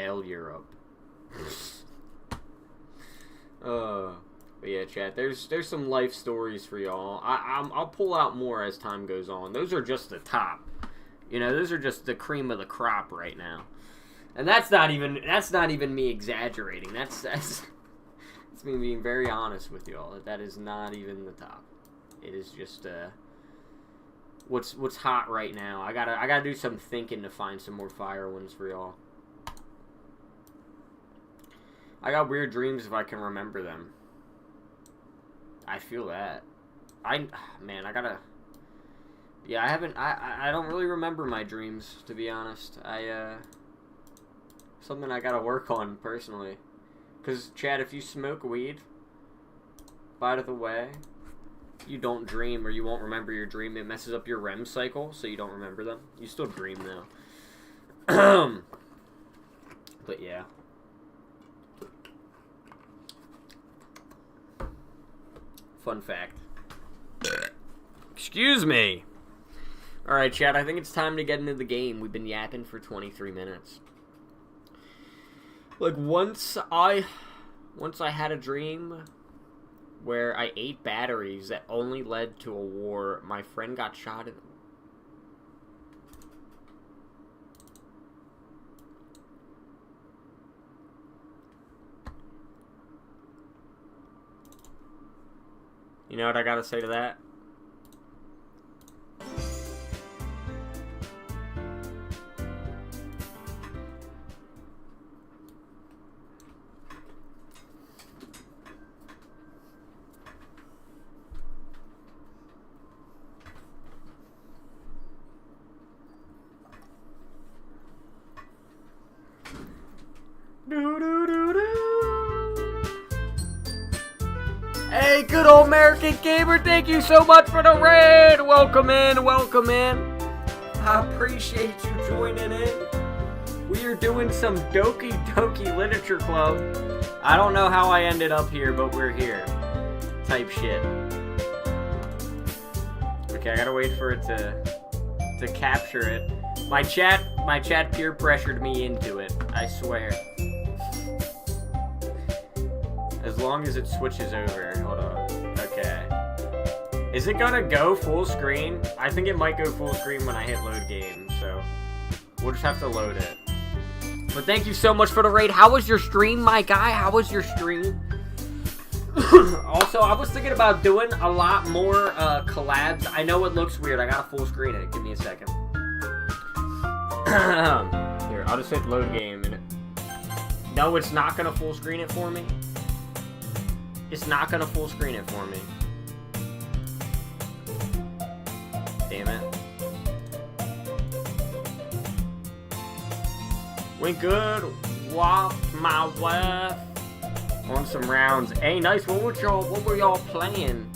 L Europe. But yeah, chat, there's some life stories for y'all. I'll pull out more as time goes on. Those are just the top. You know, those are just the cream of the crop right now. And that's not even me exaggerating. That's me being very honest with y'all. That is not even the top. It is just what's hot right now. I gotta do some thinking to find some more fire ones for y'all. I got weird dreams if I can remember them. I feel that. Man, I gotta. Yeah, I don't really remember my dreams, to be honest. Something I gotta work on personally. Cause Chad, if you smoke weed, by the way, you don't dream or you won't remember your dream. It messes up your REM cycle, so you don't remember them. You still dream though. But yeah. Fun fact. Excuse me. Alright, Chad, I think it's time to get into the game. We've been yapping for 23 minutes. Like, once I had a dream where I ate batteries that only led to a war. My friend got shot in... You know what I gotta say to that? Hey, good old American Gamer, thank you so much for the raid! Welcome in, welcome in. I appreciate you joining in. We are doing some Doki Doki Literature Club. I don't know how I ended up here, but we're here. Type shit. Okay, I gotta wait for it to capture it. My chat peer pressured me into it, I swear. As long as it switches over. Hold on. Okay. Is it gonna go full screen? I think it might go full screen when I hit load game, so we'll just have to load it. But thank you so much for the raid. How was your stream, my guy? How was your stream? Also, I was thinking about doing a lot more collabs. I know it looks weird. I gotta full screen it. Give me a second. Here, I'll just hit load game. And no, it's not gonna full screen it for me. It's not gonna full screen it for me. Damn it. We good. Walk my wife on some rounds. Hey, nice. What were y'all playing?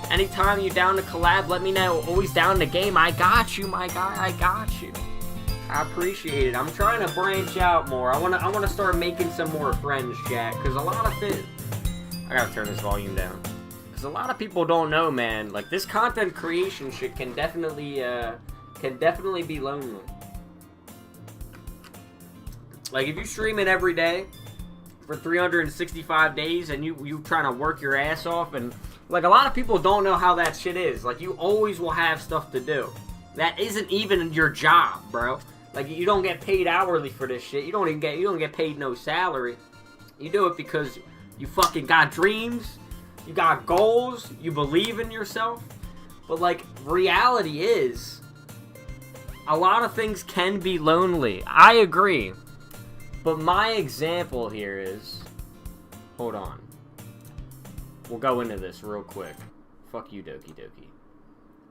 Anytime you down to collab, let me know. Always down to game. I got you, my guy. I got you. I appreciate it. I'm trying to branch out more. I wanna start making some more friends, chat. Cause a lot of it. I gotta turn this volume down. Because a lot of people don't know, man. Like, this content creation shit can definitely be lonely. Like, if you stream it every day for 365 days and you trying to work your ass off, and, like, a lot of people don't know how that shit is. Like, you always will have stuff to do. That isn't even your job, bro. Like, you don't get paid hourly for this shit. You don't get paid no salary. You do it because you fucking got dreams, you got goals, you believe in yourself. But, like, reality is, a lot of things can be lonely. I agree. But my example here is, hold on. We'll go into this real quick. Fuck you, Doki Doki.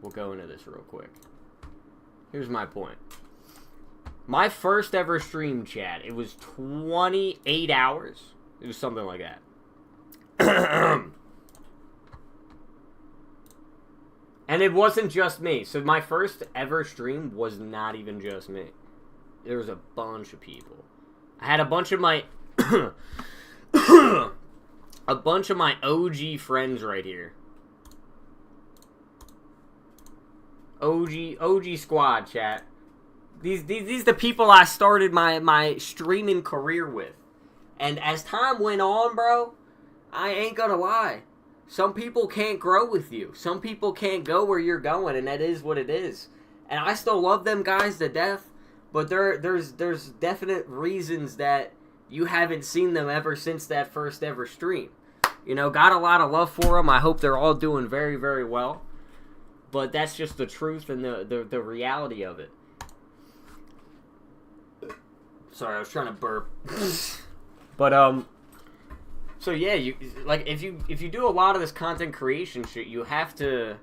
We'll go into this real quick. Here's my point. My first ever stream, chat, it was 28 hours. It was something like that. And it wasn't just me. So my first ever stream was not even just me. There was a bunch of people. I had a bunch of my OG friends right here. OG squad, chat. These the people I started my streaming career with. And as time went on, bro, I ain't gonna lie. Some people can't grow with you. Some people can't go where you're going, and that is what it is. And I still love them guys to death, but there's definite reasons that you haven't seen them ever since that first ever stream. You know, got a lot of love for them. I hope they're all doing very, very well. But that's just the truth and the reality of it. Sorry, I was trying to burp. But so yeah, you like if you do a lot of this content creation shit, you have to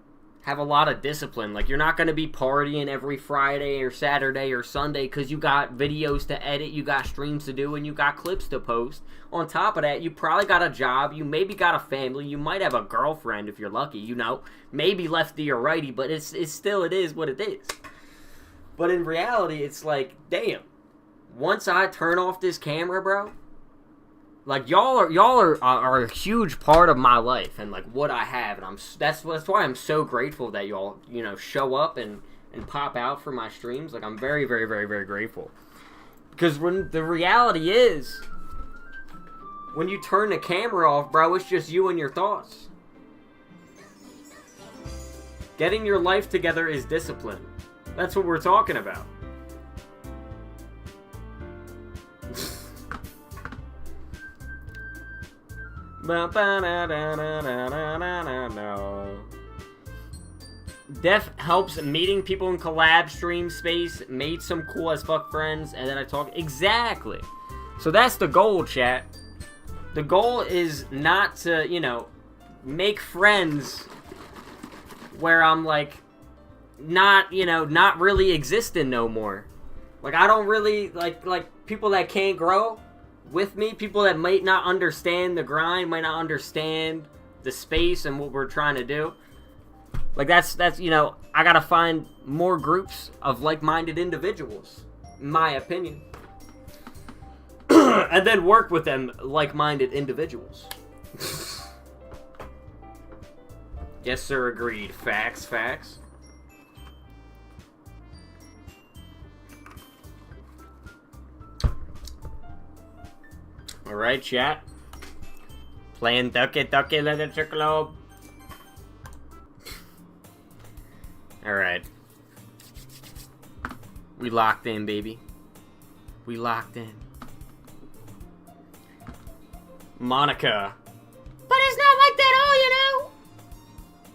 have a lot of discipline. Like, you're not going to be partying every Friday or Saturday or Sunday because you got videos to edit, you got streams to do, and you got clips to post. On top of that, you probably got a job, you maybe got a family, you might have a girlfriend if you're lucky, you know, maybe lefty or righty, but it's still, it is what it is. But in reality, it's like, damn, once I turn off this camera, bro, like, y'all are a huge part of my life and like what I have, and that's why I'm so grateful that y'all, you know, show up and pop out for my streams. Like, I'm very, very, very, very grateful, because when the reality is, when you turn the camera off, bro, it's just you and your thoughts. Getting your life together is discipline. That's what we're talking about. Def helps meeting people in collab stream space, made some cool as fuck friends, and then I talk. Exactly. So that's the goal, chat. The goal is not to, you know, make friends where I'm like not, you know, not really existing no more. Like, I don't really like people that can't grow with me, people that might not understand the grind, might not understand the space and what we're trying to do. Like, that's you know, I gotta find more groups of like-minded individuals, in my opinion. And then work with them like-minded individuals. Yes, sir, agreed. Facts, facts. Alright, chat. Playing Ducky Literature Club. Alright. We locked in, baby. We locked in. Monica. But it's not like that all, you know.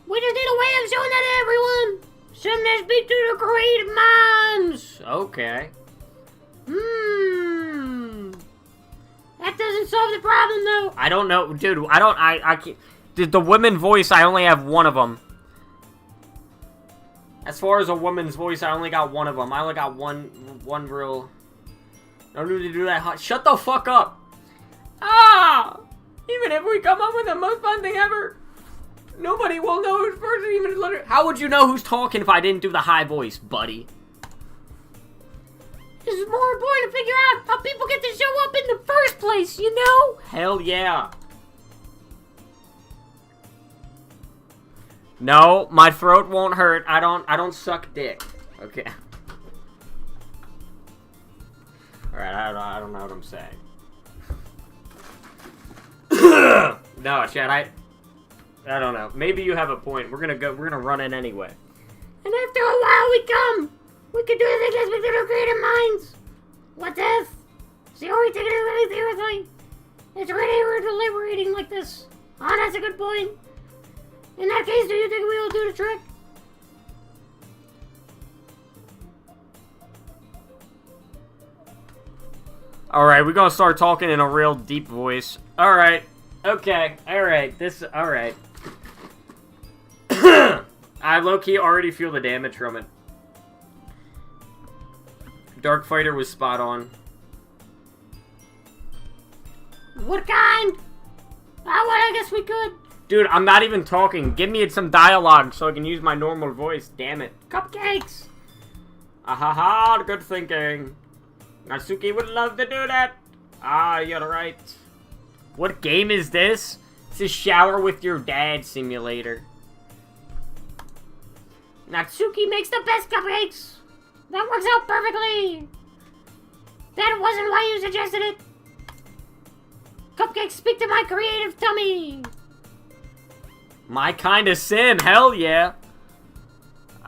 We just need a way of showing that to everyone. Something that speaks to the creative minds. Okay. That doesn't solve the problem, though. I don't know, dude. I can't. The woman voice, I only have one of them. As far as a woman's voice, I only got one of them. I only got one real. Don't need to do that. Shut the fuck up. Ah! Even if we come up with the most fun thing ever, nobody will know who's first even literally. How would you know who's talking if I didn't do the high voice, buddy? This is more important to figure out how people get to show up in the first place, you know? Hell yeah. No, my throat won't hurt. I don't suck dick. Okay. Alright, I don't know what I'm saying. No, Chad, I don't know. Maybe you have a point. We're gonna run it anyway. And after a while we come. We can do the things with our creative minds. What if? See, are we taking it really seriously? It's really we're deliberating like this. Oh, that's a good point. In that case, do you think we will do the trick? Alright, we're gonna start talking in a real deep voice. Alright. Okay. Alright. Alright. I low-key already feel the damage from it. Dark Fighter was spot on. What kind? Well, I guess we could. Dude, I'm not even talking. Give me some dialogue so I can use my normal voice. Damn it. Cupcakes. Ahaha, good thinking. Natsuki would love to do that. Ah, you're right. What game is this? It's a shower with your dad simulator. Natsuki makes the best cupcakes. That works out perfectly. That wasn't why you suggested it. Cupcake, speak to my creative tummy. My kind of sim, hell yeah.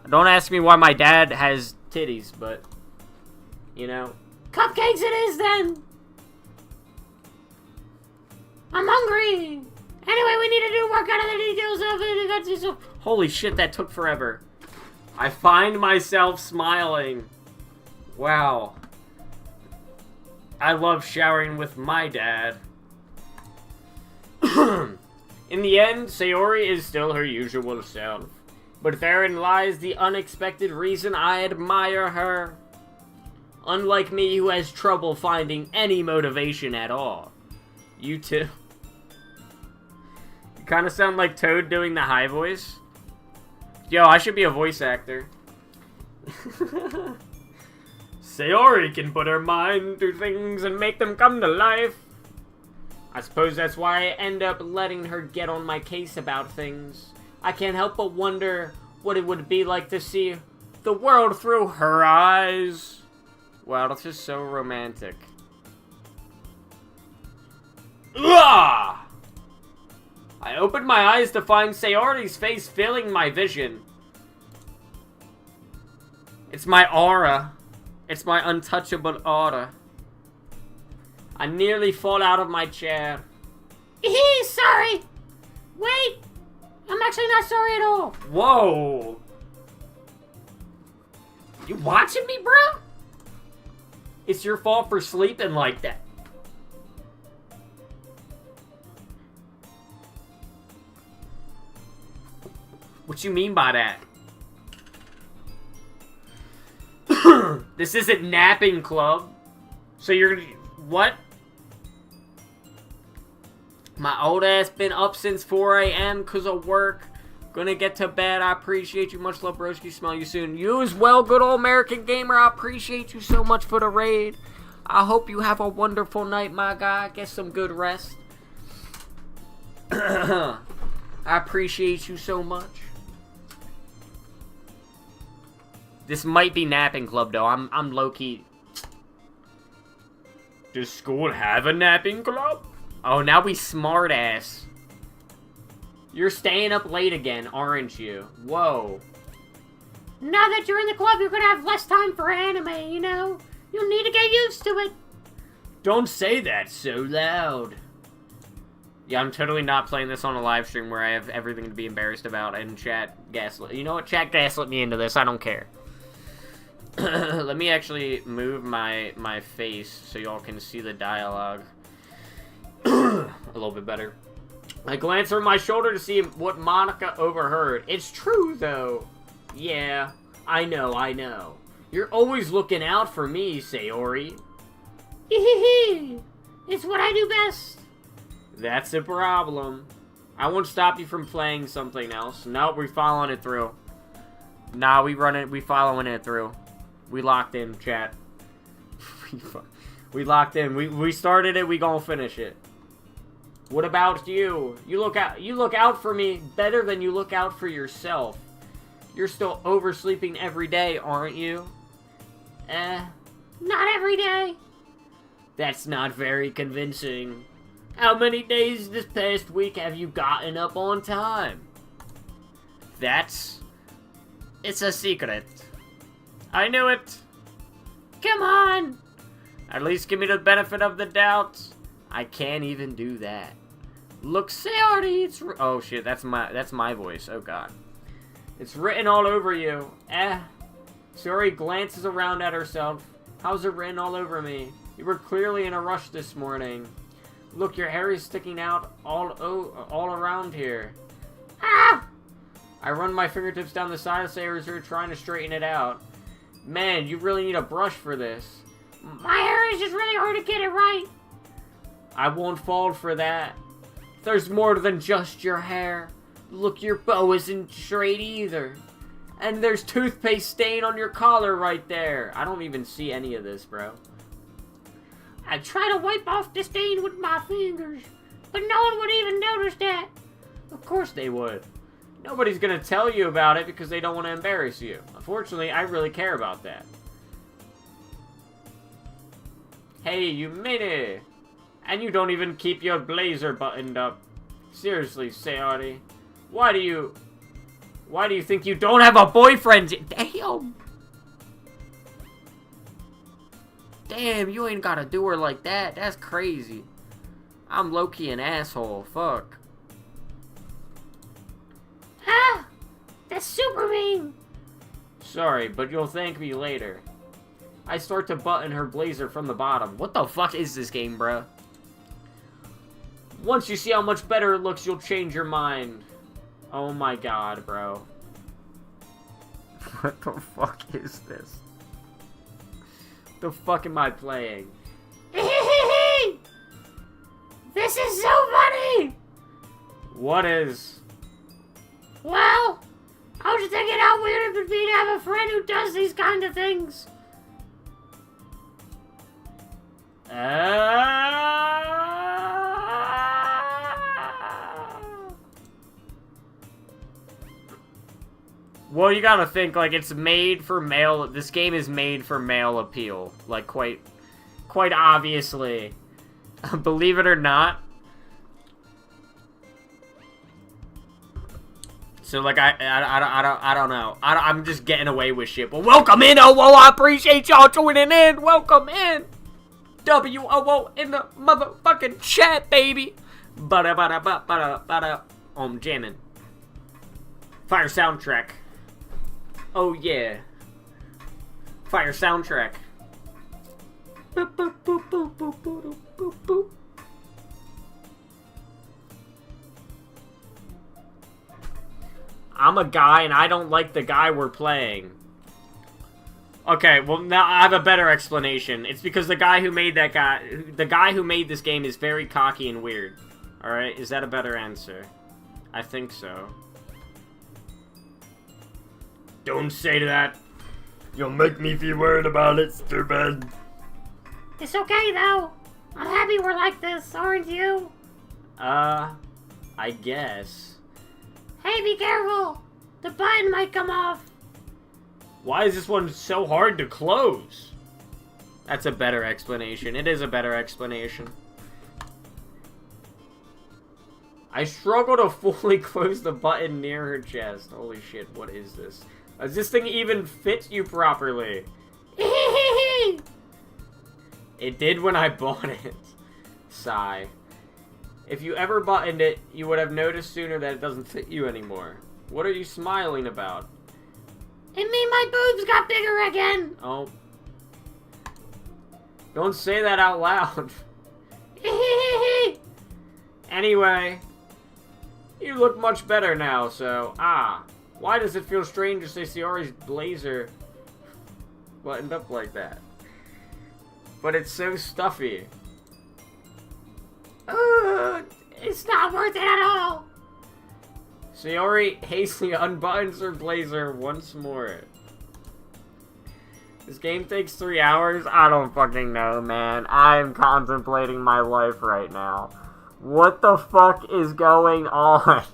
Don't ask me why my dad has titties, but, you know. Cupcakes it is, then. I'm hungry. Anyway, we need to do work out of the details of it. Holy shit, that took forever. I find myself smiling. Wow. I love showering with my dad. In the end, Sayori is still her usual self. But therein lies the unexpected reason I admire her. Unlike me, who has trouble finding any motivation at all. You too. You kind of sound like Toad doing the high voice. Yo, I should be a voice actor. Sayori can put her mind to things and make them come to life. I suppose that's why I end up letting her get on my case about things. I can't help but wonder what it would be like to see the world through her eyes. Wow, that's just so romantic. Ugh! I opened my eyes to find Sayori's face filling my vision. It's my aura. It's my untouchable aura. I nearly fall out of my chair. Sorry. Wait. I'm actually not sorry at all. Whoa. You watching me, bro? It's your fault for sleeping like that. What you mean by that? This isn't napping club. So you're gonna... What? My old ass been up since 4 a.m. because of work. Gonna get to bed. I appreciate you. Much love, broski. Smell you soon. You as well, good old American gamer. I appreciate you so much for the raid. I hope you have a wonderful night, my guy. Get some good rest. I appreciate you so much. This might be napping club, though. I'm low-key. Does school have a napping club? Oh, now we smart ass. You're staying up late again, aren't you? Whoa. Now that you're in the club, you're gonna have less time for anime, you know? You'll need to get used to it. Don't say that so loud. Yeah, I'm totally not playing this on a live stream where I have everything to be embarrassed about and chat gaslit. You know what? Chat gaslit me into this. I don't care. Let me actually move my face so y'all can see the dialogue a little bit better. I glance over my shoulder to see what Monica overheard. It's true, though. Yeah, I know. You're always looking out for me, Sayori. It's what I do best. That's a problem. I won't stop you from playing something else. No, we're following it through. Nah, we following it through. We locked in, chat. We locked in. We started it, we gonna finish it. What about you? You look out for me better than you look out for yourself. You're still oversleeping every day, aren't you? Not every day. That's not very convincing. How many days this past week have you gotten up on time? It's a secret. I knew it. Come on. At least give me the benefit of the doubt. I can't even do that. Look, Sayori, it's... Oh, shit, that's my voice. Oh, God. It's written all over you. Sayori glances around at herself. How's it written all over me? You were clearly in a rush this morning. Look, your hair is sticking out all around here. Ah! I run my fingertips down the side of Sayori's hair trying to straighten it out. Man, you really need a brush for this. My hair is just really hard to get it right. I won't fall for that. There's more than just your hair. Look, your bow isn't straight either. And there's toothpaste stain on your collar right there. I don't even see any of this, bro. I try to wipe off the stain with my fingers, but no one would even notice that. Of course they would. Nobody's gonna tell you about it because they don't want to embarrass you. Unfortunately, I really care about that. Hey, you made it! And you don't even keep your blazer buttoned up. Seriously, Sayori. Why do you think you don't have a boyfriend? Damn! Damn, you ain't gotta do her like that. That's crazy. I'm low-key an asshole. Fuck. Ah! That's super mean! Sorry, but you'll thank me later. I start to button her blazer from the bottom. What the fuck is this game, bruh? Once you see how much better it looks, you'll change your mind. Oh my god, bro. What the fuck is this? The fuck am I playing? This is so funny! What is? Well, I was just thinking how weird it would be to have a friend who does these kind of things. Well, you gotta think, like, it's made for male. This game is made for male appeal. Like, quite obviously. Believe it or not. So, like, I don't know. I'm just getting away with shit. But welcome in, OO. I appreciate y'all joining in. Welcome in. WOO in the motherfucking chat, baby. I'm jamming. Fire soundtrack. Oh, yeah. Fire soundtrack. I'm a guy and I don't like the guy we're playing. Okay, well now I have a better explanation. It's because the guy who made this game is very cocky and weird. Alright, is that a better answer? I think so. Don't say that. You'll make me feel worried about it, stupid. It's okay, though. I'm happy we're like this, aren't you? I guess. Hey, be careful. The button might come off. Why is this one so hard to close? That's a better explanation. It is a better explanation. I struggle to fully close the button near her chest. Holy shit, what is this? Does this thing even fit you properly? It did when I bought it. Sigh. If you ever buttoned it, you would have noticed sooner that it doesn't fit you anymore. What are you smiling about? It mean my boobs got bigger again. Oh. Don't say that out loud. Anyway, you look much better now, so, why does it feel strange to say Sayori's blazer buttoned up like that? But it's so stuffy. It's not worth it at all. Sayori hastily unbuttons her blazer once more. This game takes 3 hours? I don't fucking know, man. I'm contemplating my life right now. What the fuck is going on?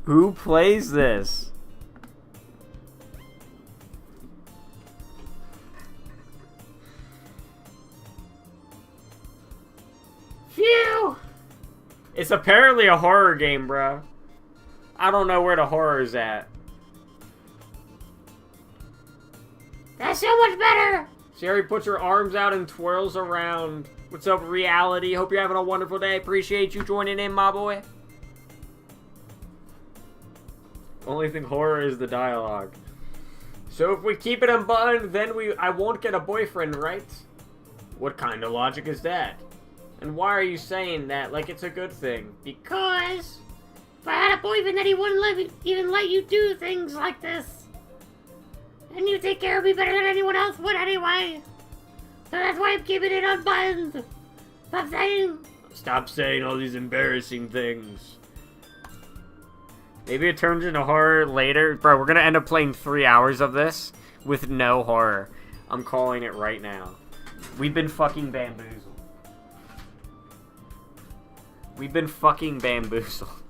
Who plays this? Phew! It's apparently a horror game, bro. I don't know where the horror is at. That's so much better! Sherry puts her arms out and twirls around. What's up, reality? Hope you're having a wonderful day. Appreciate you joining in, my boy. Only thing horror is the dialogue. So if we keep it unbuttoned, then I won't get a boyfriend, right? What kind of logic is that? And why are you saying that like it's a good thing? Because if I had a boyfriend that he wouldn't even let you do things like this. And you take care of me better than anyone else would anyway. So that's why I'm keeping it unbuttoned. Stop saying. Stop saying all these embarrassing things. Maybe it turns into horror later. Bro, we're gonna end up playing 3 hours of this with no horror. I'm calling it right now. We've been fucking bamboozled. We've been fucking bamboozled.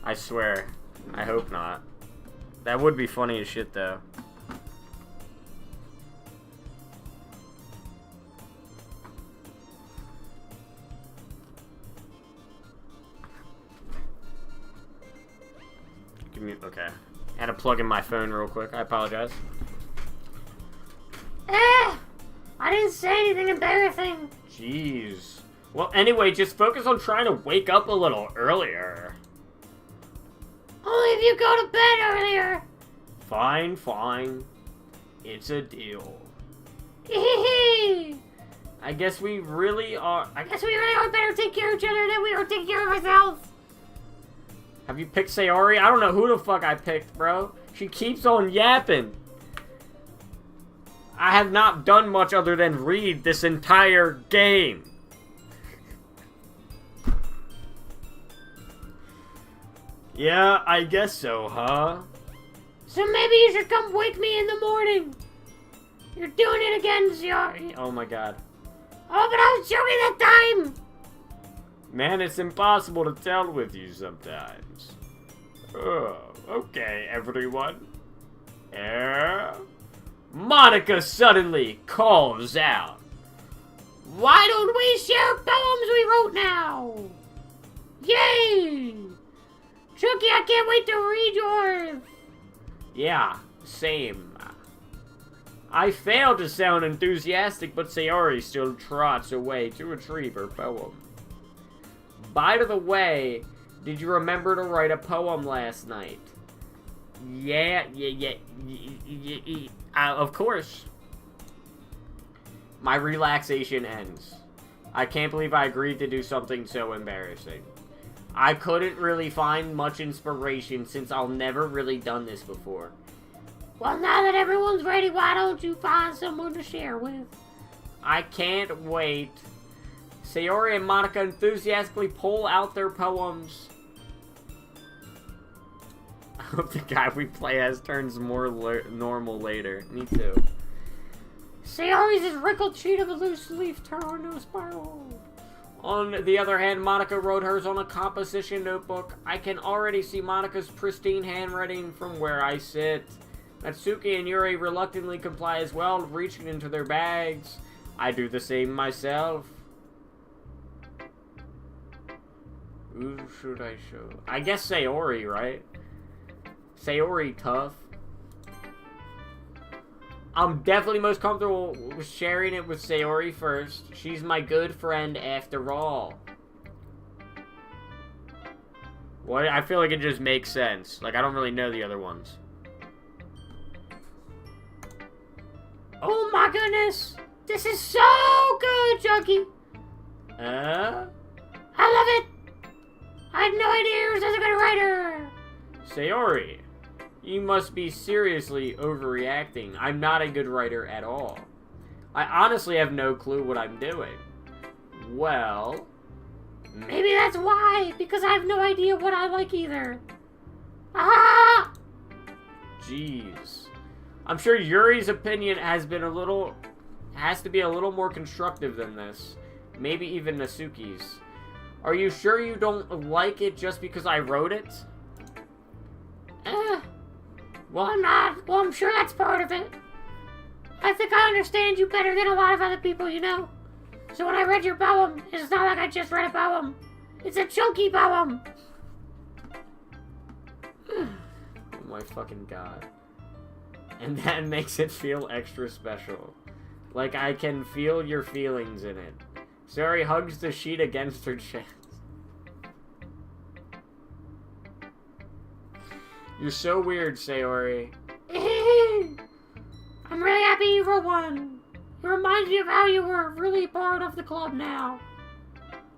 I swear. I hope not. That would be funny as shit, though. Okay. Had to plug in my phone real quick. I apologize. I didn't say anything embarrassing. Jeez. Well, anyway, just focus on trying to wake up a little earlier. Only if you go to bed earlier. Fine, fine. It's a deal. I guess we really are... I guess we really are better take care of each other than we are taking care of ourselves. Have you picked Sayori? I don't know who the fuck I picked, bro. She keeps on yapping. I have not done much other than read this entire game. Yeah, I guess so, huh? So maybe you should come wake me in the morning. You're doing it again, Sayori. Oh my god. Oh, but I was joking that time. Man, it's impossible to tell with you sometimes. Oh, okay, everyone. Monica suddenly calls out. Why don't we share poems we wrote now? Yay! Chucky, I can't wait to read yours. Yeah, same. I failed to sound enthusiastic, but Sayori still trots away to retrieve her poem. By the way, did you remember to write a poem last night? Yeah, of course. My relaxation ends. I can't believe I agreed to do something so embarrassing. I couldn't really find much inspiration since I've never really done this before. Well, now that everyone's ready, why don't you find someone to share with? I can't wait. Sayori and Monica enthusiastically pull out their poems. I hope the guy we play as turns more normal later. Me too. Sayori's is wrinkled sheet of a loose leaf tornado spiral. On the other hand, Monica wrote hers on a composition notebook. I can already see Monica's pristine handwriting from where I sit. Natsuki and Yuri reluctantly comply as well, reaching into their bags. I do the same myself. Who should I show? I guess Sayori, right? Sayori tough. I'm definitely most comfortable with sharing it with Sayori first. She's my good friend after all. What? I feel like it just makes sense. Like, I don't really know the other ones. Oh my goodness! This is so good, Chucky! I love it! I had no idea you were such a good writer! Sayori, you must be seriously overreacting. I'm not a good writer at all. I honestly have no clue what I'm doing. Well... Maybe that's why, because I have no idea what I like either. Ah! Jeez. I'm sure Yuri's opinion has to be a little more constructive than this. Maybe even Natsuki's. Are you sure you don't like it just because I wrote it? Well, I'm not. Well, I'm sure that's part of it. I think I understand you better than a lot of other people, you know? So when I read your poem, it's not like I just read a poem. It's a chunky poem. Oh my fucking god. And that makes it feel extra special. Like I can feel your feelings in it. Sayori hugs the sheet against her chest. You're so weird, Sayori. I'm really happy you wrote one. It reminds me of how you were really part of the club now.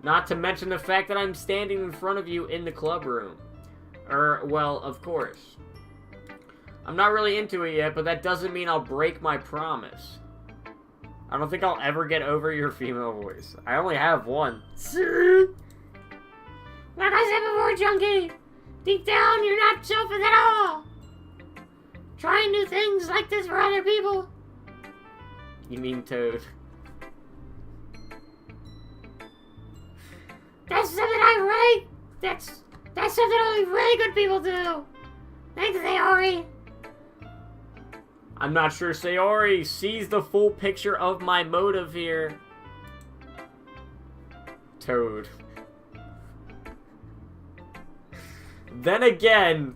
Not to mention the fact that I'm standing in front of you in the club room. Well, of course. I'm not really into it yet, but that doesn't mean I'll break my promise. I don't think I'll ever get over your female voice. I only have one. Like I said before, Junkie, deep down, you're not selfish at all. Trying new things like this for other people. You mean Toad? That's something I really... That's something only really good people do. Thanks, Sayori. I'm not sure Sayori sees the full picture of my motive here. Toad. Then again,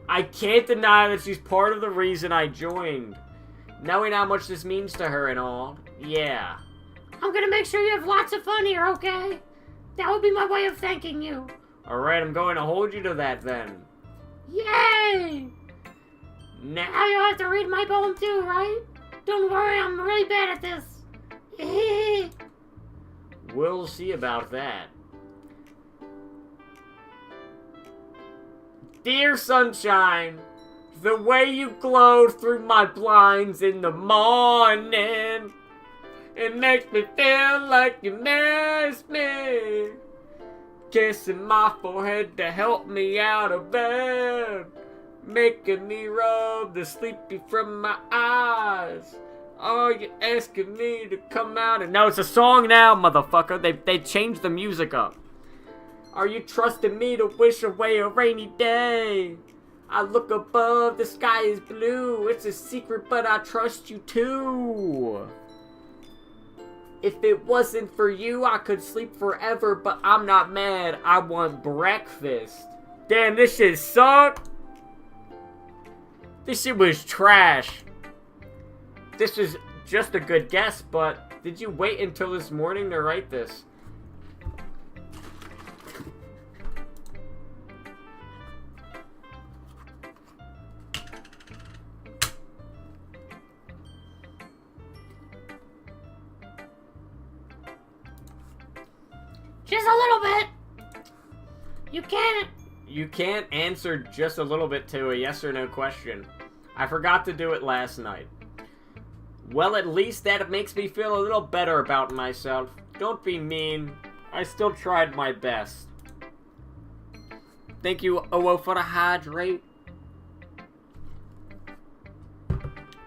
I can't deny that she's part of the reason I joined. Knowing how much this means to her and all. Yeah. I'm gonna make sure you have lots of fun here, okay? That would be my way of thanking you. Alright, I'm going to hold you to that then. Yay! Now you'll have to read my poem too, right? Don't worry, I'm really bad at this. We'll see about that. Dear sunshine, the way you glowed through my blinds in the morning, it makes me feel like you miss me. Kissing my forehead to help me out of bed, making me rub the sleepy from my eyes. Are you asking me to come out and... No, it's a song now, motherfucker. They changed the music up. Are you trusting me to wish away a rainy day? I look above, the sky is blue. It's a secret, but I trust you too. If it wasn't for you, I could sleep forever, but I'm not mad. I want breakfast. Damn, this shit sucked. This shit was trash. This is just a good guess, but did you wait until this morning to write this? Just a little bit. You can't answer just a little bit to a yes or no question. I forgot to do it last night. Well, at least that makes me feel a little better about myself. Don't be mean. I still tried my best. Thank you, OO, for the hydrate.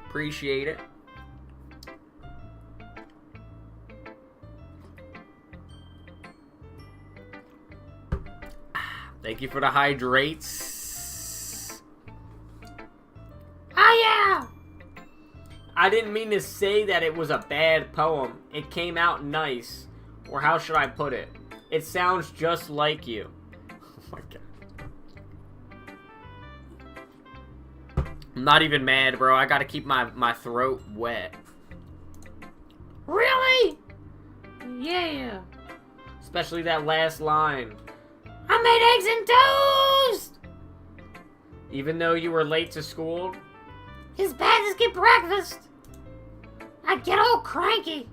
Appreciate it. Thank you for the hydrates. Oh, yeah! I didn't mean to say that it was a bad poem. It came out nice. Or how should I put it? It sounds just like you. Oh my god. I'm not even mad, bro. I gotta keep my throat wet. Really? Yeah. Especially that last line. I made eggs and toast! Even though you were late to school? His bad to skip breakfast. I get all cranky.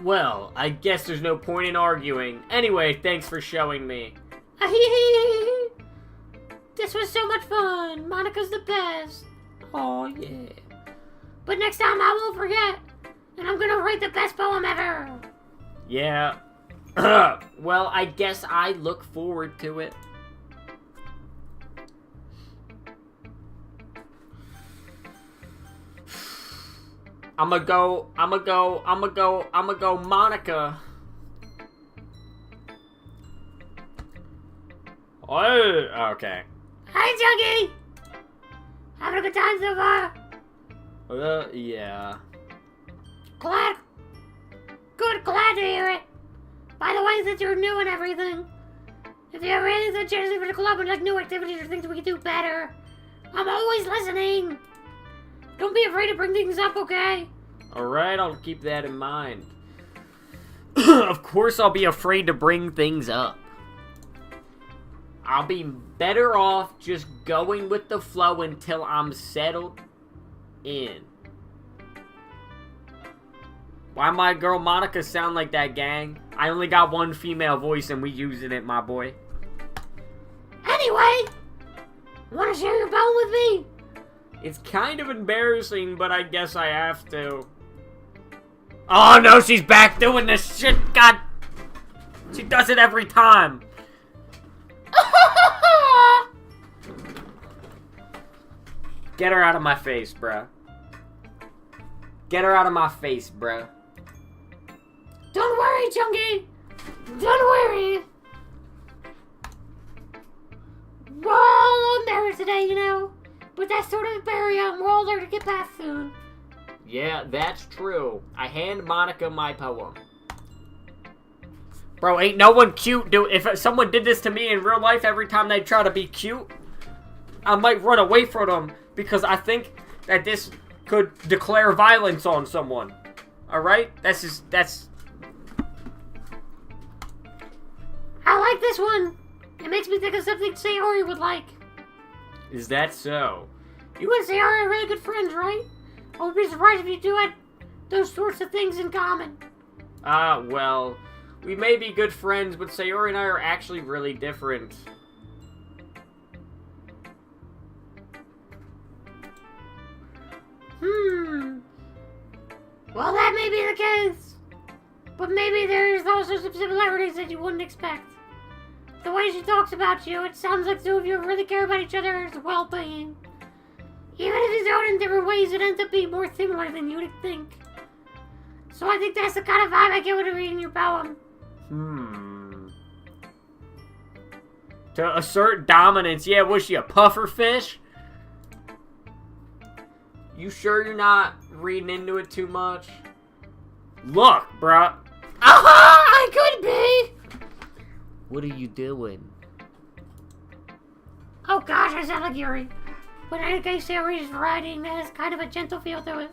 Well, I guess there's no point in arguing. Anyway, thanks for showing me. This was so much fun. Monica's the best. Oh, yeah. But next time I won't forget. And I'm gonna write the best poem ever. Yeah. Well, I guess I look forward to it. I'ma go, Monica. Oh, okay. Hi, Chunky! Having a good time so far? Yeah. Glad to hear it. By the way, since you're new and everything, if you have any suggestions for the club and like new activities or things we can do better, I'm always listening. Don't be afraid to bring things up, okay? Alright, I'll keep that in mind. Of course I'll be afraid to bring things up. I'll be better off just going with the flow until I'm settled in. Why my girl Monica sound like that, gang? I only got one female voice and we using it, my boy. Anyway, wanna share your poem with me? It's kind of embarrassing, but I guess I have to. Oh no, she's back doing this shit, god! She does it every time! Get her out of my face, bruh. Get her out of my face, bruh. Don't worry, Chunky. Don't worry. We're all embarrassed today, you know. But that's sort of a barrier we're all there to get past soon. Yeah, that's true. I hand Monica my poem. Bro, ain't no one cute, dude. If someone did this to me in real life every time they try to be cute, I might run away from them because I think that this could declare violence on someone. Alright? That's... I like this one. It makes me think of something Sayori would like. Is that so? You and Sayori are really good friends, right? I would be surprised if you two had those sorts of things in common. Well, we may be good friends, but Sayori and I are actually really different. Well, that may be the case. But maybe there's also some similarities that you wouldn't expect. The way she talks about you, it sounds like two of you really care about each other's well-being. Even if it's done in different ways, it ends up being more similar than you would think. So I think that's the kind of vibe I get when I'm reading your poem. To assert dominance, yeah, was she a puffer fish? You sure you're not reading into it too much? Look, bruh. I could be! What are you doing? Oh gosh, I sound like Yuri. But in any case, Sayori's writing has kind of a gentle feel to it.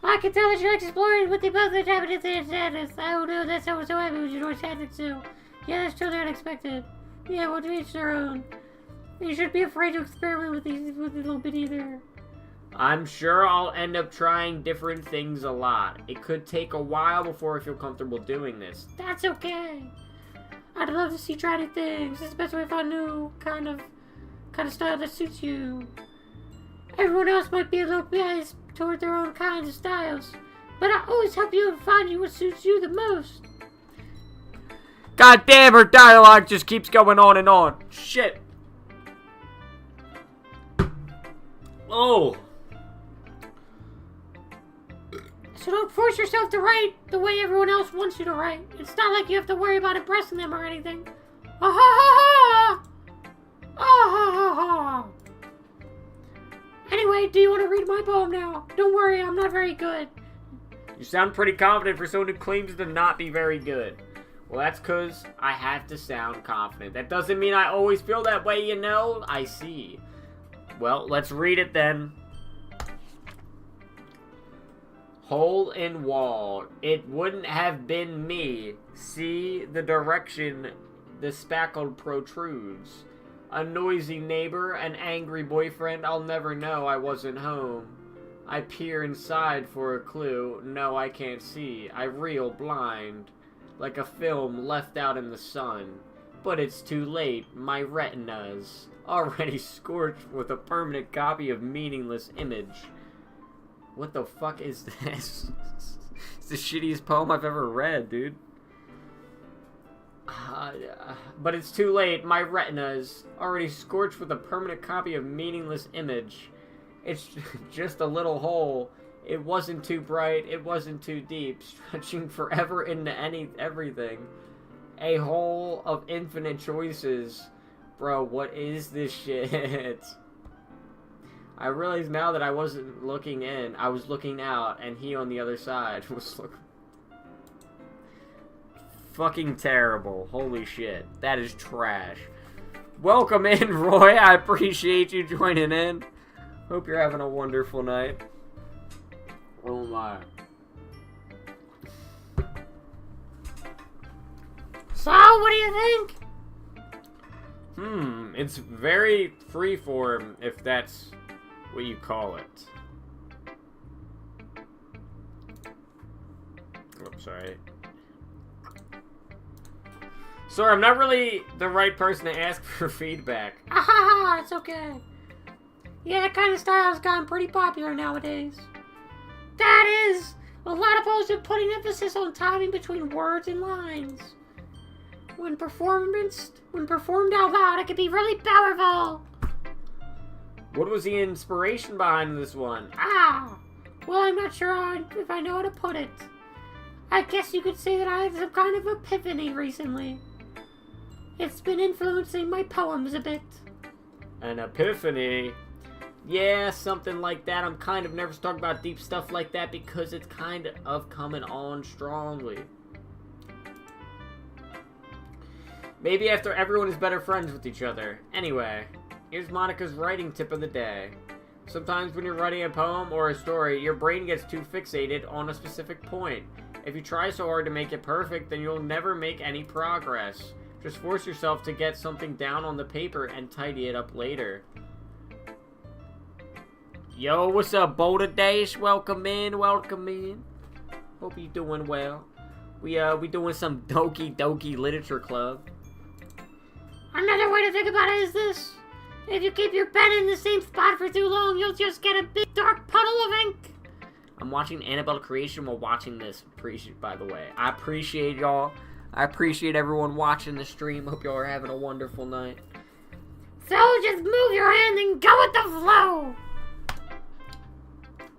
I can tell that she likes exploring with the both the inhabitants and sadness. Oh no, that's so happy when you know sadness too. Yeah, that's totally unexpected. Yeah, well, to each their own. You shouldn't be afraid to experiment with these with a little bit either. I'm sure I'll end up trying different things a lot. It could take a while before I feel comfortable doing this. That's okay. I'd love to see you try new things, especially if I knew kind of style that suits you. Everyone else might be a little biased toward their own kinds of styles, but I always help you and find you what suits you the most. God damn, her dialogue just keeps going on and on. Shit. Oh. So don't force yourself to write the way everyone else wants you to write. It's not like you have to worry about impressing them or anything. Ah ha ha ha! Ah ha ha ha! Anyway, do you want to read my poem now? Don't worry, I'm not very good. You sound pretty confident for someone who claims to not be very good. Well, that's because I have to sound confident. That doesn't mean I always feel that way, you know? I see. Well, let's read it then. Hole in wall. It wouldn't have been me. See the direction the spackle protrudes. A noisy neighbor, an angry boyfriend. I'll never know I wasn't home. I peer inside for a clue. No, I can't see. I reel blind. Like a film left out in the sun. But it's too late. My retina's already scorched with a permanent copy of meaningless image. What the fuck is this? It's the shittiest poem I've ever read, dude. But it's too late. My retina's already scorched with a permanent copy of meaningless image. It's just a little hole. It wasn't too bright. It wasn't too deep. Stretching forever into everything. A hole of infinite choices. Bro, what is this shit? I realize now that I wasn't looking in. I was looking out, and he on the other side was looking... Fucking terrible. Holy shit. That is trash. Welcome in, Roy. I appreciate you joining in. Hope you're having a wonderful night. Oh my. So, what do you think? It's very freeform, if that's what you call it. Oh, sorry. Sorry, I'm not really the right person to ask for feedback. Ah ha ha, it's okay. Yeah, that kind of style has gotten pretty popular nowadays. That is, a lot of poets are putting emphasis on timing between words and lines. When performed out loud, it can be really powerful. What was the inspiration behind this one? Well, I'm not sure if I know how to put it. I guess you could say that I had some kind of epiphany recently. It's been influencing my poems a bit. An epiphany? Yeah, something like that. I'm kind of nervous talking about deep stuff like that because it's kind of coming on strongly. Maybe after everyone is better friends with each other. Anyway, Here's Monica's writing tip of the day. Sometimes when you're writing a poem or a story, your brain gets too fixated on a specific point. If you try so hard to make it perfect, then you'll never make any progress. Just force yourself to get something down on the paper and tidy it up later. Yo, what's up, Boulder Dash? Welcome in, welcome in. Hope you're doing well. We doing some Doki Literature Club. Another way to think about it is this. If you keep your pen in the same spot for too long, you'll just get a big dark puddle of ink. I'm watching Annabelle Creation while watching this, by the way. I appreciate y'all. I appreciate everyone watching the stream. Hope y'all are having a wonderful night. So just move your hand and go with the flow.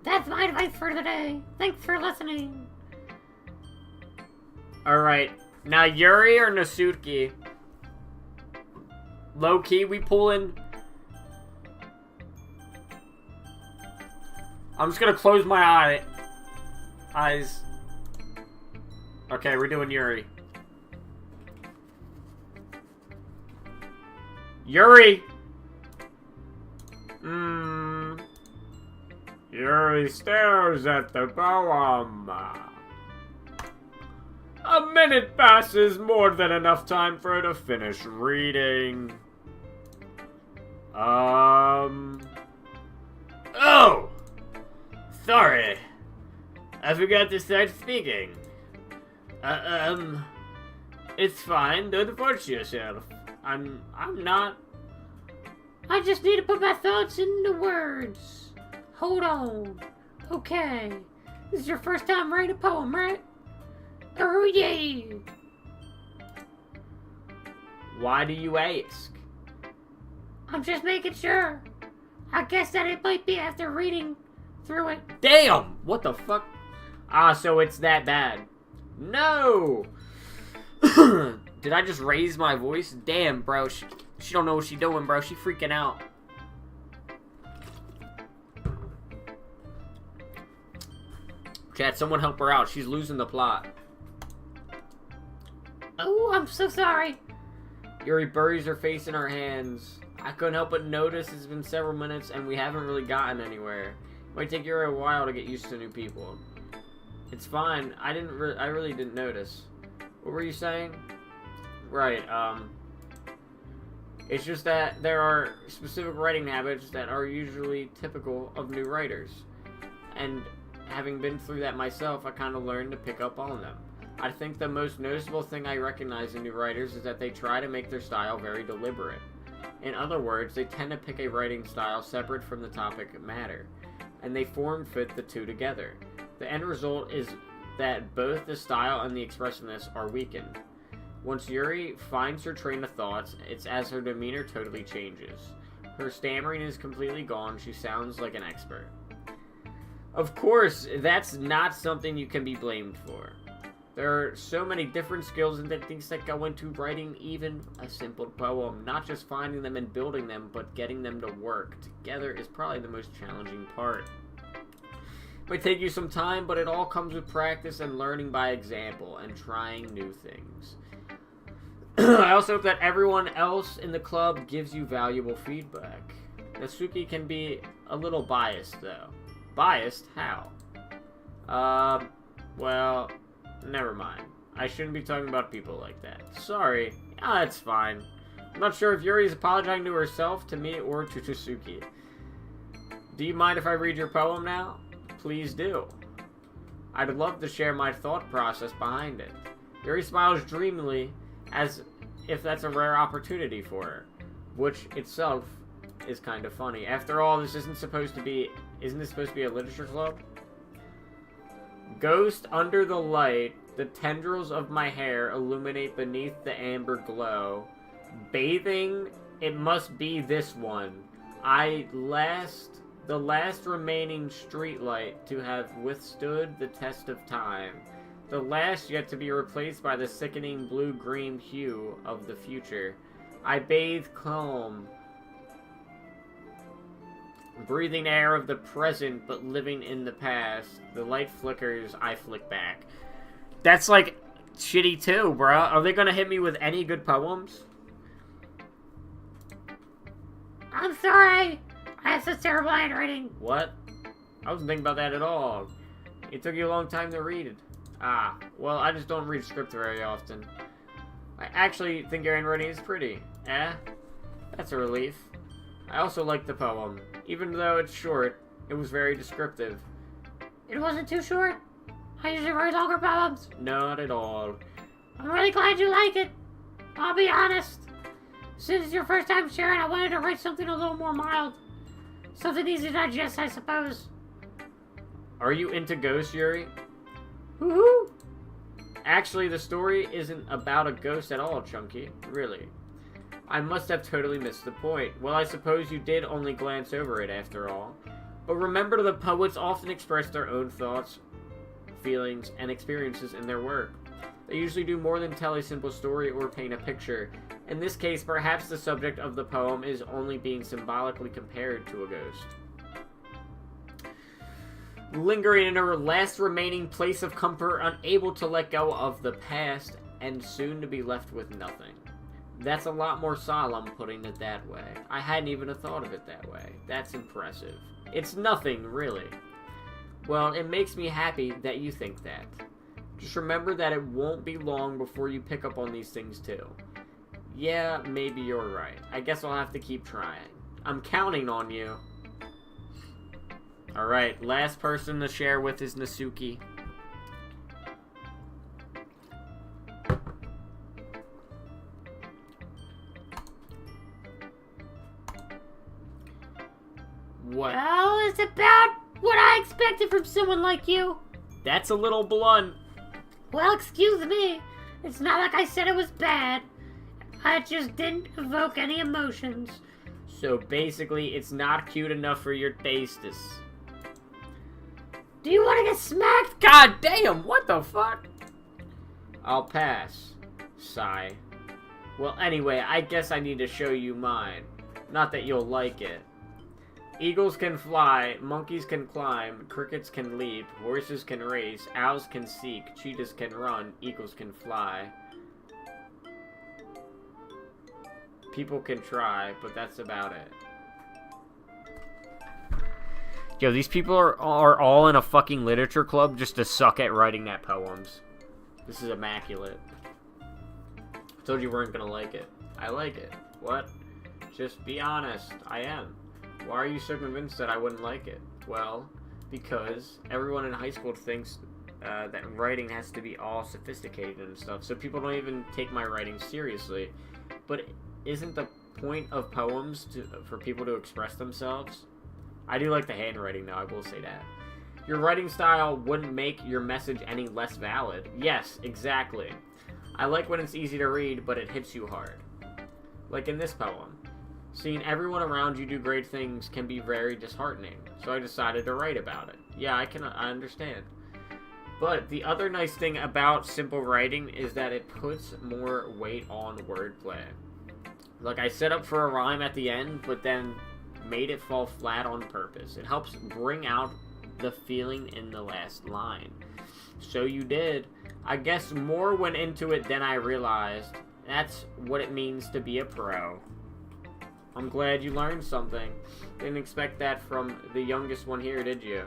That's my advice for today. Thanks for listening. Alright. Now, Yuri or Nasuki? Low-key, we pulling... I'm just gonna close my eyes. Okay, we're doing Yuri. Yuri! Yuri stares at the poem. A minute passes, more than enough time for her to finish reading. Oh! Sorry. I forgot to start speaking. It's fine. Don't force yourself. I'm not... I just need to put my thoughts into words. Hold on. Okay. This is your first time writing a poem, right? Oh, yeah. Why do you ask? I'm just making sure. I guess that it might be after reading through it. Damn! What the fuck? Ah, so it's that bad. No! Did I just raise my voice? Damn, bro. She don't know what she doing, bro. She freaking out. Chat, someone help her out. She's losing the plot. Oh, I'm so sorry. Yuri buries her face in her hands. I couldn't help but notice it's been several minutes and we haven't really gotten anywhere. It might take Yuri a while to get used to new people. It's fine. I really didn't notice. What were you saying? Right, it's just that there are specific writing habits that are usually typical of new writers. And having been through that myself, I kind of learned to pick up on them. I think the most noticeable thing I recognize in new writers is that they try to make their style very deliberate. In other words, they tend to pick a writing style separate from the topic matter, and they form-fit the two together. The end result is that both the style and the expressiveness are weakened. Once Yuri finds her train of thoughts, it's as her demeanor totally changes. Her stammering is completely gone, she sounds like an expert. Of course, that's not something you can be blamed for. There are so many different skills and techniques that go into writing even a simple poem. Not just finding them and building them, but getting them to work together is probably the most challenging part. It might take you some time, but it all comes with practice and learning by example and trying new things. I also hope that everyone else in the club gives you valuable feedback. Natsuki can be a little biased, though. Biased? How? Well, never mind. I shouldn't be talking about people like that. Sorry. It's fine. I'm not sure if Yuri is apologizing to herself, to me, or to Tatsuki. Do you mind if I read your poem now? Please do. I'd love to share my thought process behind it. Yuri smiles dreamily, as if that's a rare opportunity for her, which itself is kind of funny. After all, this isn't this supposed to be a literature club? Ghost under the light, the tendrils of my hair illuminate beneath the amber glow. Bathing, it must be this one. The last remaining streetlight to have withstood the test of time. The last yet to be replaced by the sickening blue-green hue of the future. I bathe calm, breathing air of the present but living in the past. The light flickers, I flick back. That's like shitty too, bruh. Are they gonna hit me with any good poems? I'm sorry. I have such terrible handwriting. What? I wasn't thinking about that at all. It took you a long time to read it. Ah, well, I just don't read script very often. I actually think your handwriting is pretty. Eh? That's a relief. I also like the poem. Even though it's short, it was very descriptive. It wasn't too short. I usually write longer poems. Not at all. I'm really glad you like it. I'll be honest. Since it's your first time sharing, I wanted to write something a little more mild. Something easy to digest, I suppose. Are you into ghosts, Yuri? Woohoo! Actually, the story isn't about a ghost at all, Chunky. Really. I must have totally missed the point. Well, I suppose you did only glance over it after all. But remember, the poets often express their own thoughts, feelings, and experiences in their work. They usually do more than tell a simple story or paint a picture. In this case, perhaps the subject of the poem is only being symbolically compared to a ghost. Lingering in her last remaining place of comfort, unable to let go of the past, and soon to be left with nothing. That's a lot more solemn, putting it that way. I hadn't even thought of it that way. That's impressive. It's nothing, really. Well, it makes me happy that you think that. Just remember that it won't be long before you pick up on these things too. Yeah, maybe you're right. I guess I'll have to keep trying. I'm counting on you. Alright, last person to share with is Nasuki. What? Well, it's about what I expected from someone like you. That's a little blunt. Well, excuse me. It's not like I said it was bad. I just didn't evoke any emotions. So basically, it's not cute enough for your tastes. Do you want to get smacked? God damn, what the fuck? I'll pass. Sigh. Well, anyway, I guess I need to show you mine. Not that you'll like it. Eagles can fly, monkeys can climb, crickets can leap, horses can race, owls can seek, cheetahs can run, eagles can fly. People can try, but that's about it. Yo, these people are all in a fucking literature club just to suck at writing that poems. This is immaculate. I told you weren't gonna like it. I like it. What? Just be honest. I am. Why are you so convinced that I wouldn't like it? Well, because everyone in high school thinks that writing has to be all sophisticated and stuff, so people don't even take my writing seriously. But isn't the point of poems for people to express themselves? I do like the handwriting, though, I will say that. Your writing style wouldn't make your message any less valid. Yes, exactly. I like when it's easy to read, but it hits you hard. Like in this poem. Seeing everyone around you do great things can be very disheartening, so I decided to write about it. Yeah, I understand. But the other nice thing about simple writing is that it puts more weight on wordplay. Like, I set up for a rhyme at the end, but then made it fall flat on purpose. It helps bring out the feeling in the last line. So you did. I guess more went into it than I realized. That's what it means to be a pro. I'm glad you learned something. Didn't expect that from the youngest one here, did you?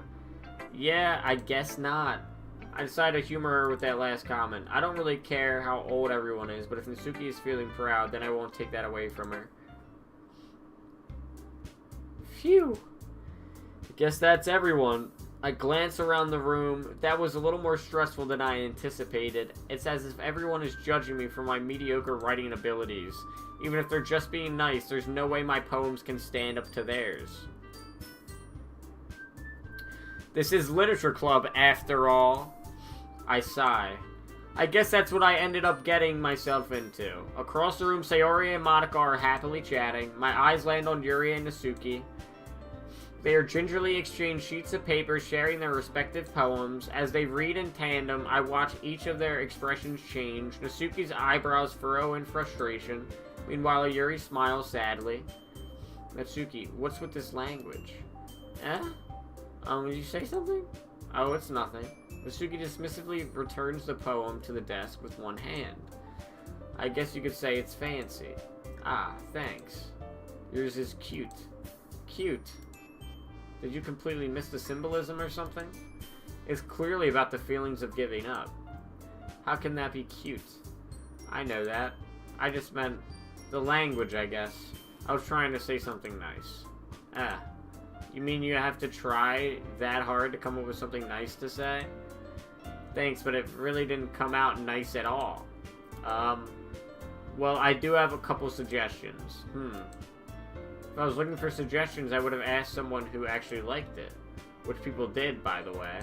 Yeah, I guess not. I decided to humor her with that last comment. I don't really care how old everyone is, but if Nasuki is feeling proud, then I won't take that away from her. Phew. I guess that's everyone. I glance around the room. That was a little more stressful than I anticipated. It's as if everyone is judging me for my mediocre writing abilities. Even if they're just being nice, there's no way my poems can stand up to theirs. This is literature club, after all. I sigh. I guess that's what I ended up getting myself into. Across the room, Sayori and Monica are happily chatting. My eyes land on Yuri and Nasuki. They are gingerly exchange sheets of paper, sharing their respective poems. As they read in tandem, I watch each of their expressions change. Nasuki's eyebrows furrow in frustration. Meanwhile, Yuri smiles sadly. Natsuki, what's with this language? Did you say something? Oh, it's nothing. Natsuki dismissively returns the poem to the desk with one hand. I guess you could say it's fancy. Ah, thanks. Yours is cute. Cute. Did you completely miss the symbolism or something? It's clearly about the feelings of giving up. How can that be cute? I know that. I just meant the language, I guess. I was trying to say something nice. Ah. You mean you have to try that hard to come up with something nice to say? Thanks, but it really didn't come out nice at all. Well, I do have a couple suggestions. If I was looking for suggestions, I would have asked someone who actually liked it. Which people did, by the way.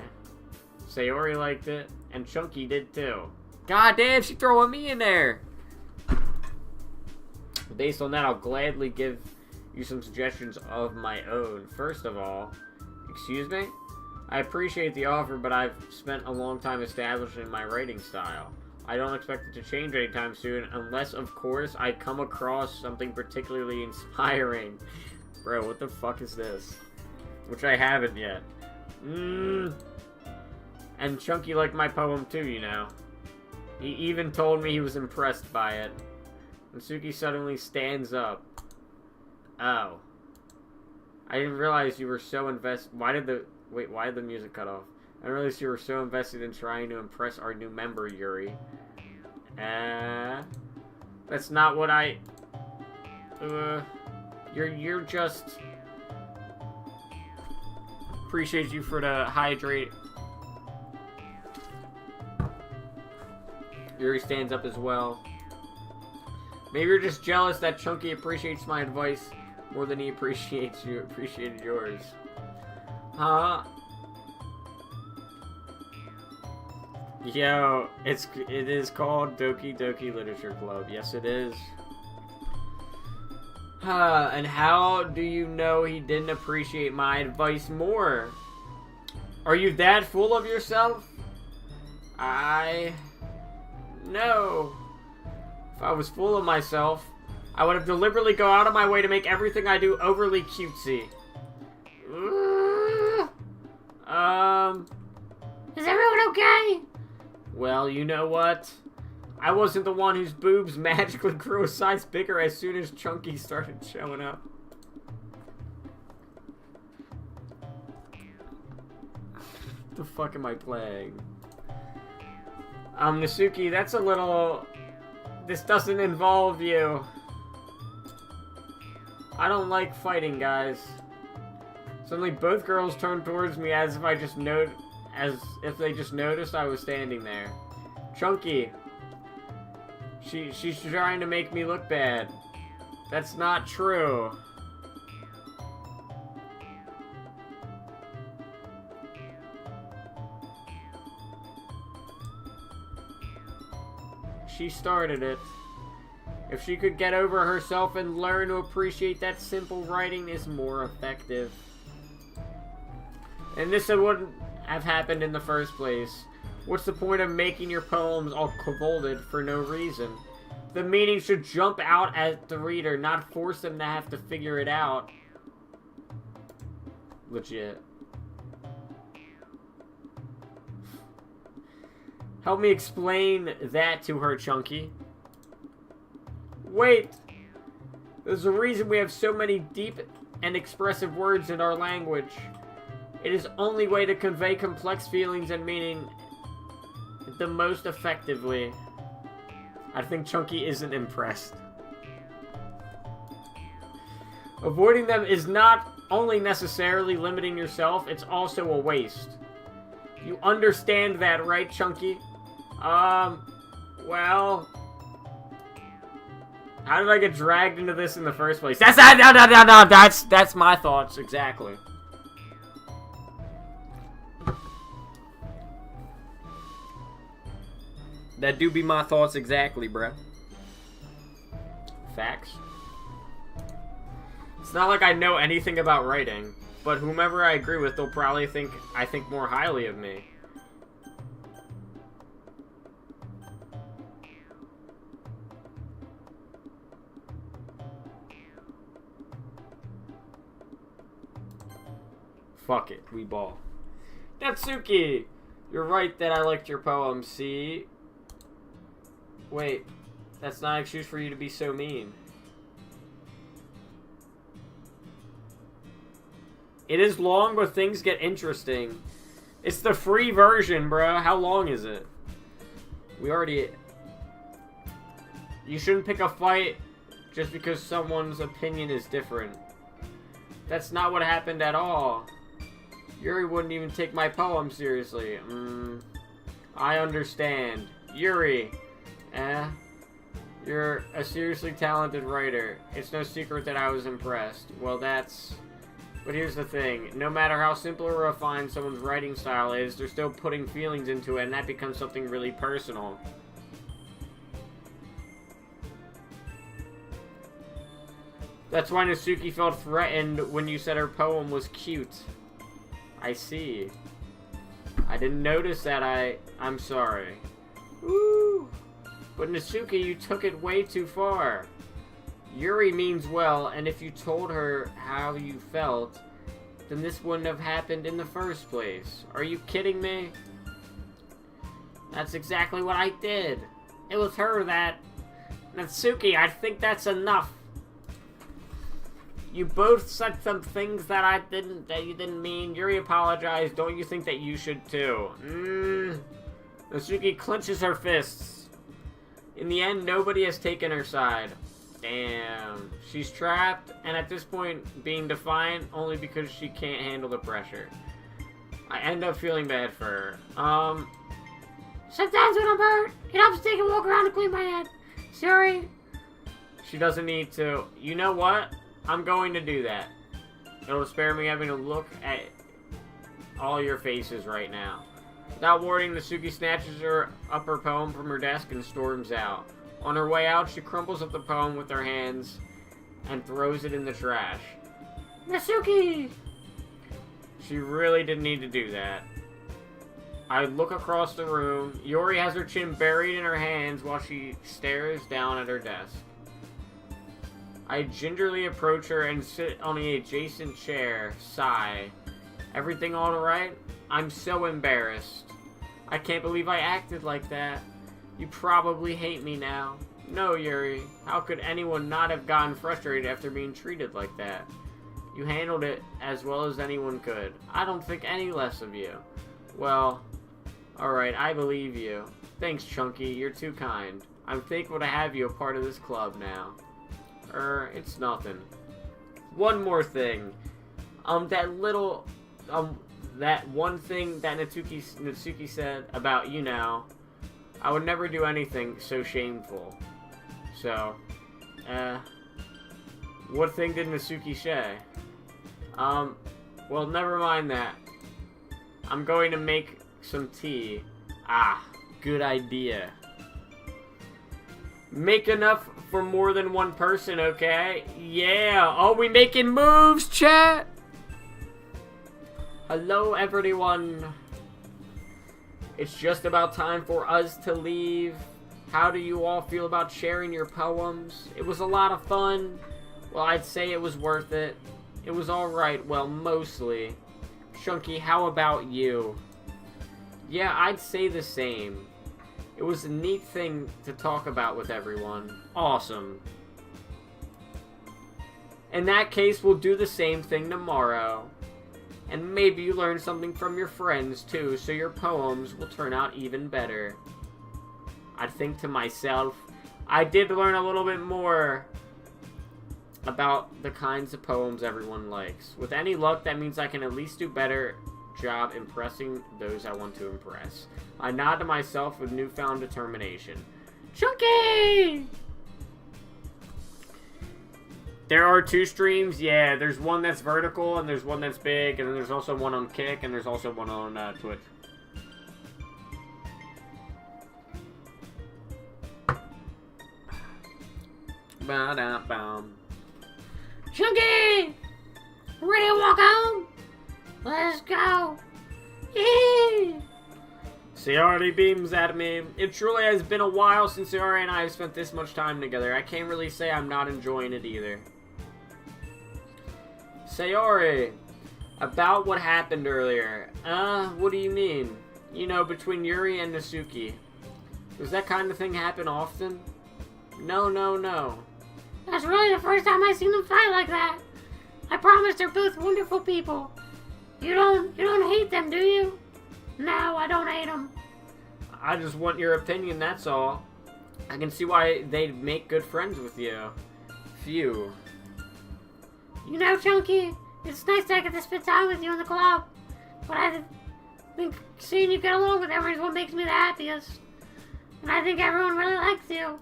Sayori liked it, and Chunky did too. God damn, she throwing me in there! Based on that, I'll gladly give you some suggestions of my own. First of all, excuse me? I appreciate the offer, but I've spent a long time establishing my writing style. I don't expect it to change anytime soon, unless, of course, I come across something particularly inspiring. Bro, what the fuck is this? Which I haven't yet. And Chunky liked my poem too, you know. He even told me he was impressed by it. And Suki suddenly stands up. Oh. I didn't realize you were so invested. Why did the music cut off? I didn't realize you were so invested in trying to impress our new member, Yuri. That's not what I... You're just... Appreciate you for the hydrate. Yuri stands up as well. Maybe you're just jealous that Chunky appreciates my advice more than he appreciated yours. Huh? Yo, it is called Doki Doki Literature Club. Yes, it is. And how do you know he didn't appreciate my advice more? Are you that full of yourself? No. If I was full of myself, I would have deliberately go out of my way to make everything I do overly cutesy. Is everyone okay? Well, you know what? I wasn't the one whose boobs magically grew a size bigger as soon as Chunky started showing up. The fuck am I playing? Nasuki, that's a little... This doesn't involve you. I don't like fighting, guys. Suddenly, both girls turned towards me as if they just noticed I was standing there. Chunky. She's trying to make me look bad. That's not true. She started it. If she could get over herself and learn to appreciate that simple writing is more effective. And this wouldn't have happened in the first place. What's the point of making your poems all convoluted for no reason? The meaning should jump out at the reader, not force them to have to figure it out. Legit. Help me explain that to her, Chunky. Wait! There's a reason we have so many deep and expressive words in our language. It is the only way to convey complex feelings and meaning the most effectively. I think Chunky isn't impressed. Avoiding them is not only necessarily limiting yourself, it's also a waste. You understand that, right, Chunky? Well... How did I get dragged into this in the first place? No, that's my thoughts, exactly. That do be my thoughts exactly, bruh. Facts. It's not like I know anything about writing, but whomever I agree with, they'll probably think I think more highly of me. Fuck it, we ball. Natsuki! You're right that I liked your poem, see? Wait, that's not an excuse for you to be so mean. It is long, but things get interesting. It's the free version, bro. How long is it? We already... You shouldn't pick a fight just because someone's opinion is different. That's not what happened at all. Yuri wouldn't even take my poem seriously. I understand. Yuri. You're a seriously talented writer. It's no secret that I was impressed. Well, that's... But here's the thing. No matter how simple or refined someone's writing style is, they're still putting feelings into it, and that becomes something really personal. That's why Natsuki felt threatened when you said her poem was cute. I see. I didn't notice that. I'm sorry. Woo! But Natsuki, you took it way too far. Yuri means well, and if you told her how you felt, then this wouldn't have happened in the first place. Are you kidding me? That's exactly what I did. It was her that... Natsuki, I think that's enough. You both said some things that you didn't mean. Yuri apologized. Don't you think that you should too? Natsuki clenches her fists. In the end, nobody has taken her side. Damn. She's trapped, and at this point, being defiant only because she can't handle the pressure. I end up feeling bad for her. Sometimes when I'm hurt, it helps to take a walk around to clean my head. Sorry. She doesn't need to. You know what? I'm going to do that. It'll spare me having to look at all your faces right now. Without warning, Natsuki snatches up her poem from her desk and storms out. On her way out, she crumples up the poem with her hands and throws it in the trash. Natsuki! She really didn't need to do that. I look across the room. Yuri has her chin buried in her hands while she stares down at her desk. I gingerly approach her and sit on the adjacent chair, sigh. Everything all right? I'm so embarrassed. I can't believe I acted like that. You probably hate me now. No, Yuri. How could anyone not have gotten frustrated after being treated like that? You handled it as well as anyone could. I don't think any less of you. Well, alright, I believe you. Thanks, Chunky. You're too kind. I'm thankful to have you a part of this club now. It's nothing. One more thing. That one thing that Natsuki said about, you know, I would never do anything so shameful. So, what thing did Natsuki say? Well, never mind that. I'm going to make some tea. Ah, good idea. Make enough for more than one person, okay? Yeah! Oh, we making moves, chat! Hello, everyone. It's just about time for us to leave. How do you all feel about sharing your poems? It was a lot of fun. Well, I'd say it was worth it. It was alright, well, mostly. Chunky, how about you? Yeah, I'd say the same. It was a neat thing to talk about with everyone. Awesome. In that case, we'll do the same thing tomorrow. And maybe you learn something from your friends, too, so your poems will turn out even better. I think to myself, I did learn a little bit more about the kinds of poems everyone likes. With any luck, that means I can at least do better job impressing those I want to impress. I nod to myself with newfound determination. Chunky! There are two streams, yeah. There's one that's vertical, and there's one that's big, and then there's also one on Kick, and there's also one on Twitch. Ba-da-bum. Chunky! Ready to walk home? Let's go! Yee! Sayori beams at me. It truly has been a while since Sayori and I have spent this much time together. I can't really say I'm not enjoying it either. Sayori, about what happened earlier. What do you mean? You know, between Yuri and Natsuki. Does that kind of thing happen often? No. That's really the first time I've seen them fight like that. I promise they're both wonderful people. You don't hate them, do you? No, I don't hate them. I just want your opinion, that's all. I can see why they'd make good friends with you. Phew. You know, Chunky, it's nice that I get to spend time with you in the club. But I think seeing you get along with everyone is what makes me the happiest. And I think everyone really likes you.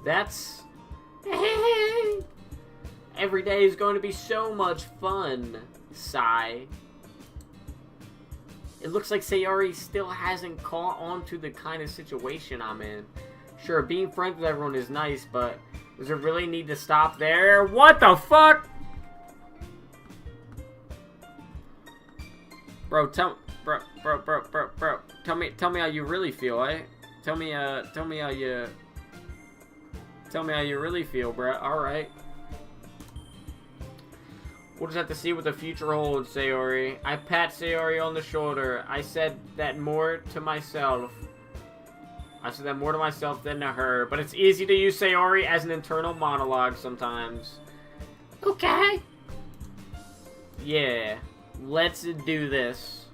That's... Every day is going to be so much fun, Sigh. It looks like Sayori still hasn't caught on to the kind of situation I'm in. Sure, being friends with everyone is nice, but does it really need to stop there? What the fuck? Bro, tell me how you really feel, eh? Tell me how you really feel, bro. Alright. We'll just have to see what the future holds, Sayori. I pat Sayori on the shoulder. I said that more to myself. Than to her. But it's easy to use Sayori as an internal monologue sometimes. Okay. Yeah. Let's do this.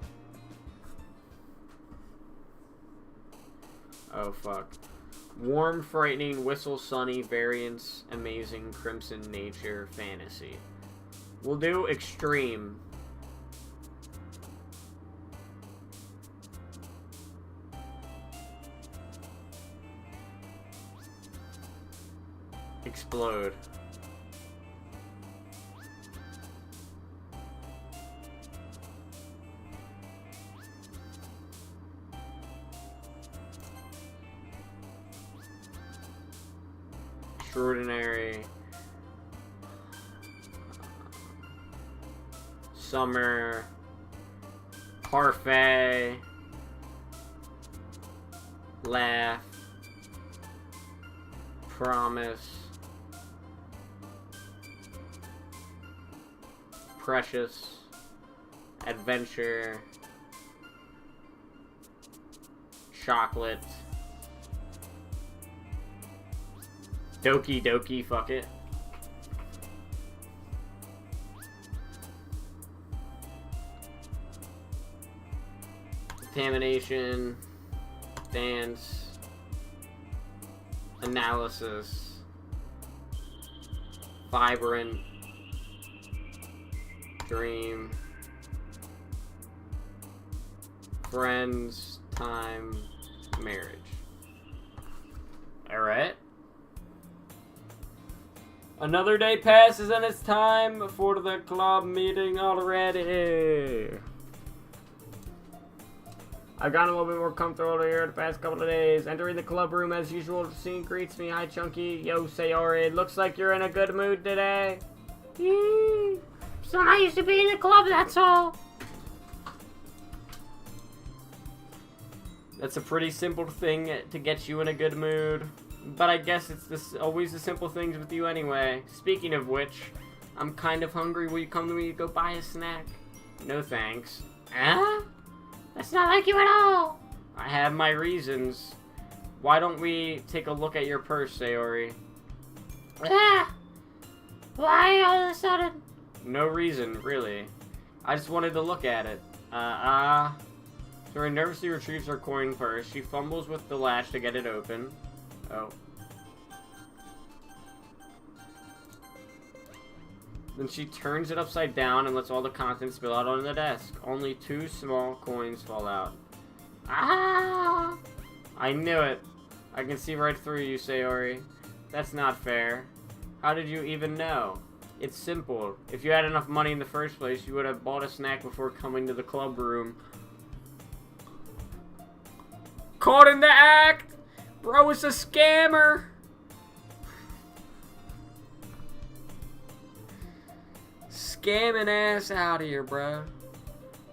Oh, fuck. Warm, frightening, whistle, sunny, variance, amazing, crimson, nature, fantasy. We'll do extreme. Explode. Extraordinary. Summer. Parfait. Laugh. Promise. Precious. Adventure. Chocolate. Doki Doki, fuck it. Contamination. Dance. Analysis. Vibrant. Dream. Friends. Time. Marriage. Alright. Another day passes and it's time for the club meeting already. I've gotten a little bit more comfortable here the past couple of days. Entering the club room as usual, the scene greets me. Hi, Chunky. Yo, Sayori. It looks like you're in a good mood today. So nice to be in the club, that's all. That's a pretty simple thing to get you in a good mood. But I guess it's always the simple things with you anyway. Speaking of which, I'm kind of hungry. Will you come to me to go buy a snack? No thanks. Huh? That's not like you at all. I have my reasons. Why don't we take a look at your purse, Sayori? Why all of a sudden? No reason, really. I just wanted to look at it. Sayori nervously retrieves her coin purse. She fumbles with the latch to get it open. Oh. Then she turns it upside down and lets all the contents spill out on the desk. Only 2 small coins fall out. Ah! I knew it. I can see right through you, Sayori. That's not fair. How did you even know? It's simple. If you had enough money in the first place, you would have bought a snack before coming to the club room. Caught in the act! Bro is a scammer! Scamming ass out of here, bro.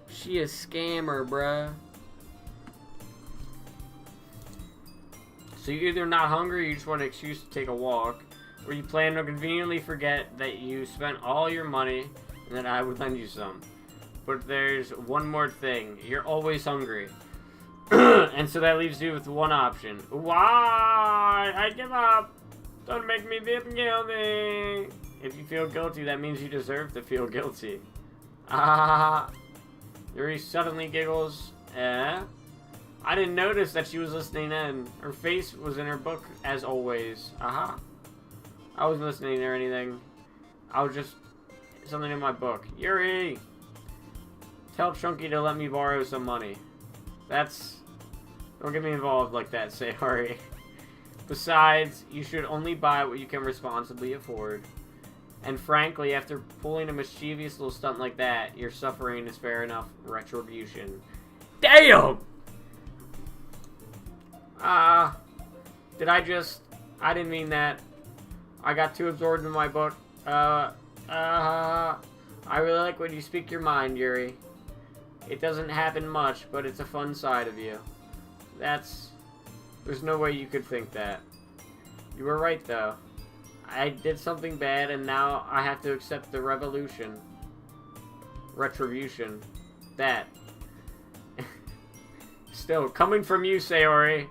She a scammer, bro. So you're either not hungry or you just want an excuse to take a walk, or you plan to conveniently forget that you spent all your money and that I would lend you some. But there's one more thing. You're always hungry. And so that leaves you with one option. Why? I give up. Don't make me feel guilty. If you feel guilty, that means you deserve to feel guilty. Ah. Yuri suddenly giggles. Eh? I didn't notice that she was listening in. Her face was in her book, as always. Aha. I wasn't listening or anything. I was just... something in my book. Yuri! Tell Chunky to let me borrow some money. That's... Don't get me involved like that, Sayori. Besides, you should only buy what you can responsibly afford. And frankly, after pulling a mischievous little stunt like that, your suffering is fair enough retribution. Damn! Did I just... I didn't mean that. I got too absorbed in my book. I really like when you speak your mind, Yuri. It doesn't happen much, but it's a fun side of you. There's no way you could think that. You were right, though. I did something bad, and now I have to accept the retribution. That. Still, coming from you, Sayori,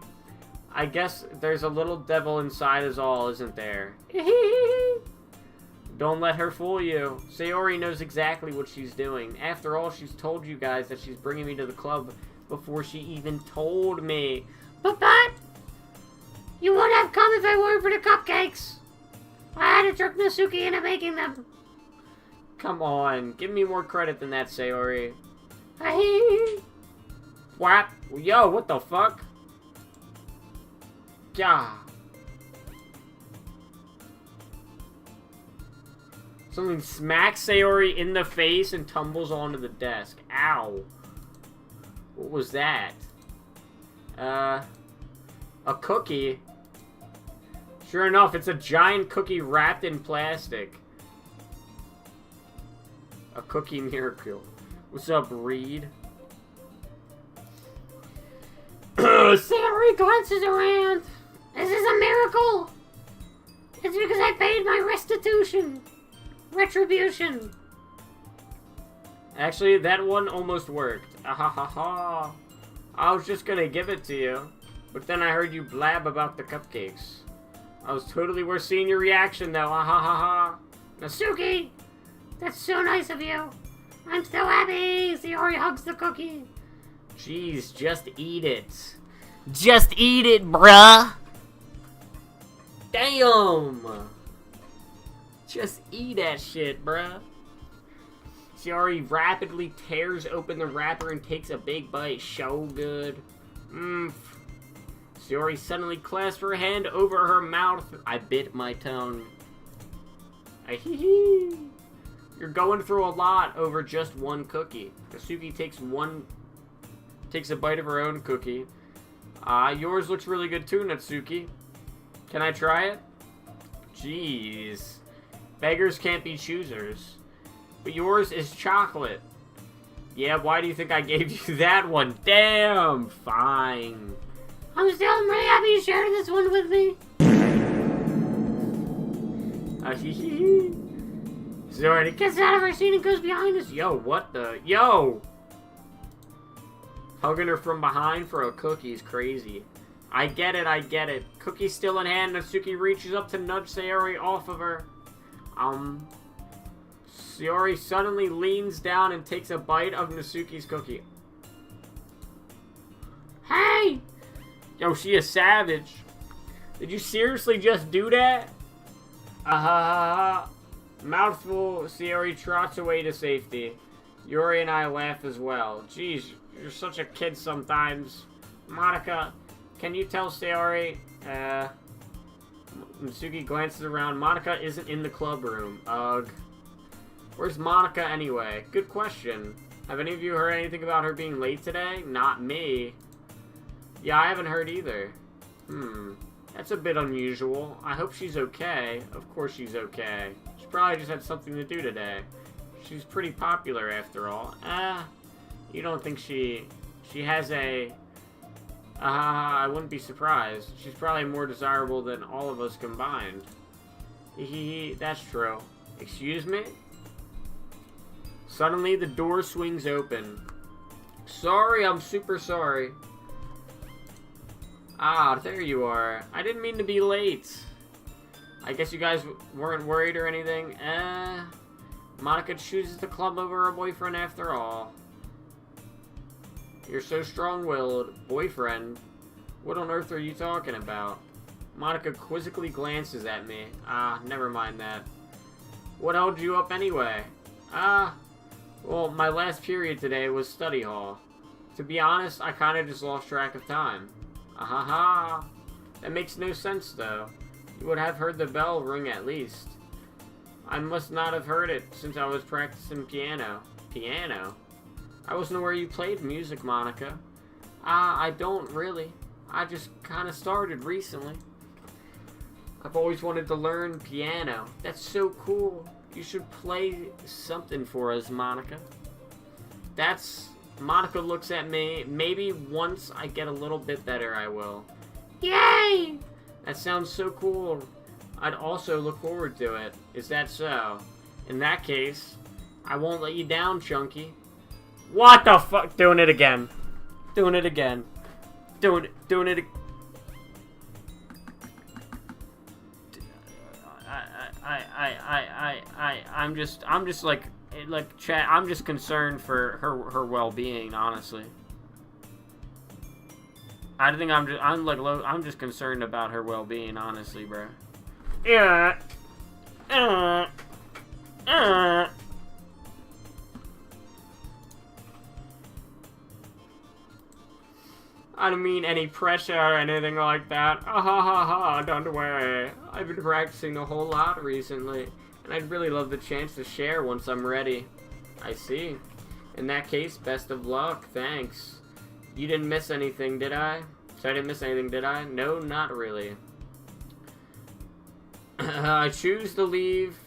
I guess there's a little devil inside us all, isn't there? Don't let her fool you. Sayori knows exactly what she's doing. After all, she's told you guys that she's bringing me to the club before she even told me. But, you wouldn't have come if I weren't for the cupcakes. I had to trick Natsuki into making them. Come on, give me more credit than that, Sayori. What? Yo, what the fuck? Yeah. Something smacks Sayori in the face and tumbles onto the desk. Ow. What was that? A cookie? Sure enough, it's a giant cookie wrapped in plastic. A cookie miracle. What's up, Reed? Sayori glances around. This is a miracle. It's because I paid my retribution. Actually, that one almost worked. Ahahaha. I was just gonna give it to you, but then I heard you blab about the cupcakes. I was totally worth seeing your reaction, though. Ahahaha. Natsuki, that's so nice of you. I'm so happy. Sayori hugs the cookie. Jeez, just eat it. Just eat it, bruh. Damn. Just eat that shit, bruh. Sayori rapidly tears open the wrapper and takes a big bite. So good. Sayori suddenly clasped her hand over her mouth. I bit my tongue. You're going through a lot over just one cookie. Natsuki takes a bite of her own cookie. Yours looks really good too, Natsuki. Can I try it? Jeez. Beggars can't be choosers. But yours is chocolate. Yeah, why do you think I gave you that one? Damn! Fine. I'm really happy you shared this one with me. Sayori gets out of her seat and goes behind us. Yo, what the? Yo! Hugging her from behind for a cookie is crazy. I get it. Cookie still in hand, Natsuki reaches up to nudge Sayori off of her. Sayori suddenly leans down and takes a bite of Natsuki's cookie. Hey! Yo, she a savage. Did you seriously just do that? Mouthful, Sayori trots away to safety. Yuri and I laugh as well. Jeez, you're such a kid sometimes. Monica, can you tell Sayori? Natsuki glances around. Monica isn't in the club room. Ugh. Where's Monica anyway? Good question. Have any of you heard anything about her being late today? Not me. Yeah, I haven't heard either. That's a bit unusual. I hope she's okay. Of course she's okay. She probably just had something to do today. She's pretty popular after all. You don't think she has a... I wouldn't be surprised. She's probably more desirable than all of us combined. That's true. Excuse me? Suddenly, the door swings open. Sorry, I'm super sorry. There you are. I didn't mean to be late. I guess you guys weren't worried or anything. Monica chooses the club over her boyfriend after all. You're so strong-willed. Boyfriend? What on earth are you talking about? Monica quizzically glances at me. Never mind that. What held you up anyway? Well, my last period today was study hall. To be honest, I kinda just lost track of time. That makes no sense, though. You would have heard the bell ring at least. I must not have heard it since I was practicing piano. Piano? I wasn't aware you played music, Monica. I don't really. I just kinda started recently. I've always wanted to learn piano. That's so cool. You should play something for us, Monica. Monica looks at me. Maybe once I get a little bit better, I will. Yay! That sounds so cool. I'd also look forward to it. Is that so? In that case, I won't let you down, Chunky. What the fuck? Doing it again. Doing it again. Doing it again. I'm just like chat. I'm just concerned for her well-being, honestly. I'm just concerned about her well-being, honestly, bro. Yeah. I don't mean any pressure or anything like that. Don't worry. I've been practicing a whole lot recently, and I'd really love the chance to share once I'm ready. I see. In that case, best of luck. Thanks. You didn't miss anything, did I? So I didn't miss anything, did I? No, not really. I choose to leave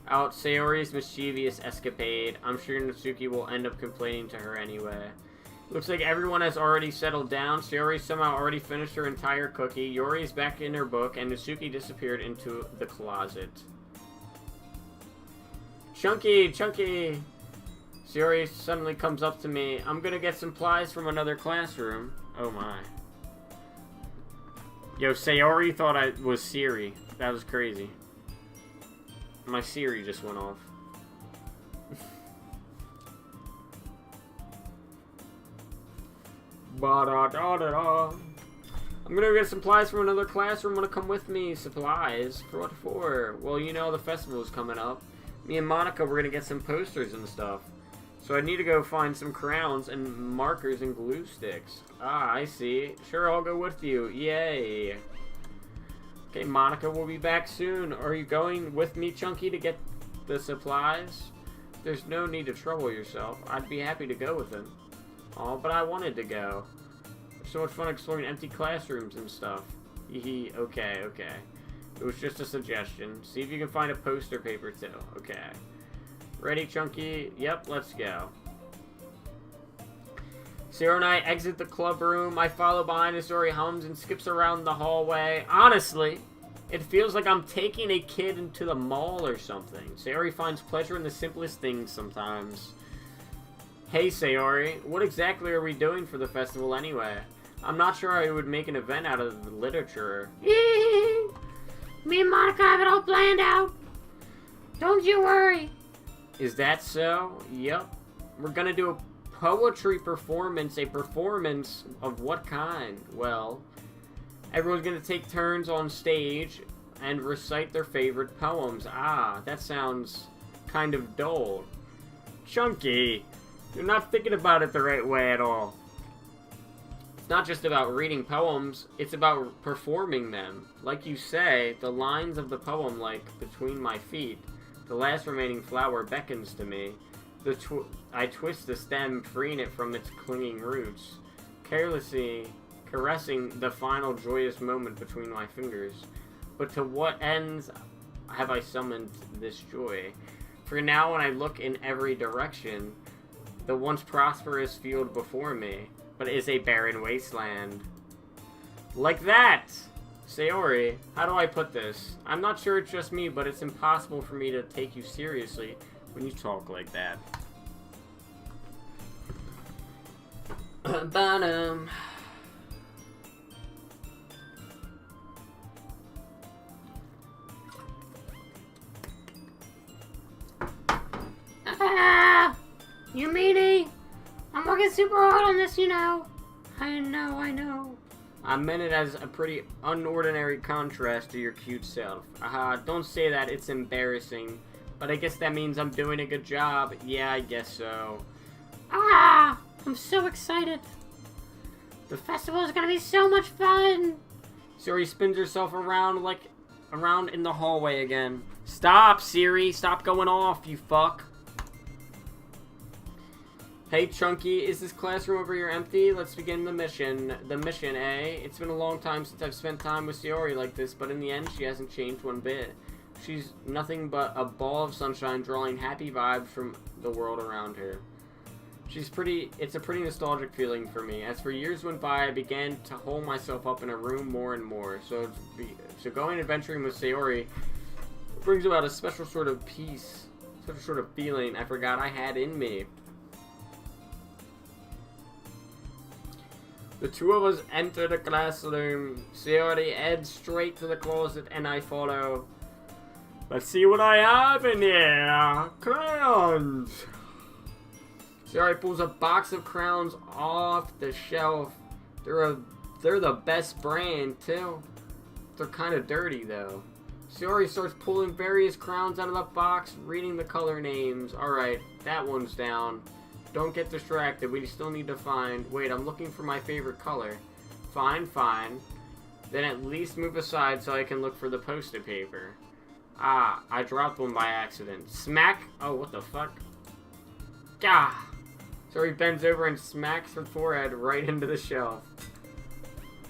out Sayori's mischievous escapade. I'm sure Natsuki will end up complaining to her anyway. Looks like everyone has already settled down. Sayori somehow already finished her entire cookie. Yori's back in her book, and Natsuki disappeared into the closet. Chunky! Sayori suddenly comes up to me. I'm gonna get supplies from another classroom. Oh my. Yo, Sayori thought I was Siri. That was crazy. My Siri just went off. Ba-da-da-da-da. I'm gonna get supplies from another classroom. Wanna come with me? Supplies? For what for? Well, you know the festival's coming up. Me and Monica, we're gonna get some posters and stuff. So I need to go find some crowns and markers and glue sticks. I see. Sure, I'll go with you. Yay. Okay, Monica, we'll be back soon. Are you going with me, Chunky, to get the supplies? There's no need to trouble yourself. I'd be happy to go with him. Oh, but I wanted to go. It's so much fun exploring empty classrooms and stuff. Okay. It was just a suggestion. See if you can find a poster paper, too. Okay. Ready, Chunky? Yep, let's go. Sarah and I exit the club room. I follow behind as Sayori hums and skips around the hallway. Honestly, it feels like I'm taking a kid into the mall or something. Sayori finds pleasure in the simplest things sometimes. Hey, Sayori, what exactly are we doing for the festival anyway? I'm not sure I would make an event out of the literature. Me and Monica have it all planned out. Don't you worry. Is that so? Yep. We're gonna do a poetry performance. A performance of what kind? Well, everyone's gonna take turns on stage and recite their favorite poems. That sounds kind of dull. Chunky, you're not thinking about it the right way at all. It's not just about reading poems, it's about performing them. Like you say, the lines of the poem, like, between my feet, the last remaining flower beckons to me. I twist the stem, freeing it from its clinging roots, carelessly caressing the final joyous moment between my fingers. But to what ends have I summoned this joy? For now, when I look in every direction, the once prosperous field before me, but is a barren wasteland. Like that! Sayori, how do I put this? I'm not sure it's just me, but it's impossible for me to take you seriously when you talk like that. You meanie. I'm working super hard on this, you know. I know. I meant it as a pretty unordinary contrast to your cute self. Don't say that, it's embarrassing. But I guess that means I'm doing a good job. Yeah, I guess so. I'm so excited. The festival is gonna be so much fun. Siri spins herself around in the hallway again. Stop, Siri. Stop going off, you fuck. Hey, Chunky, is this classroom over here empty? Let's begin the mission. The mission, eh? It's been a long time since I've spent time with Sayori like this, but in the end, she hasn't changed one bit. She's nothing but a ball of sunshine drawing happy vibes from the world around her. It's a pretty nostalgic feeling for me. As for years went by, I began to hole myself up in a room more and more. So going adventuring with Sayori brings about a special sort of peace, special sort of feeling I forgot I had in me. The two of us enter the classroom. Sayori heads straight to the closet and I follow. Let's see what I have in here. Crayons. Sayori pulls a box of crayons off the shelf. They're the best brand too. They're kind of dirty though. Sayori starts pulling various crayons out of the box, reading the color names. Alright, that one's down. Don't get distracted, we still need to find... Wait, I'm looking for my favorite color. Fine. Then at least move aside so I can look for the post-it paper. I dropped one by accident. Smack! Oh, what the fuck? Gah! Sayori bends over and smacks her forehead right into the shelf.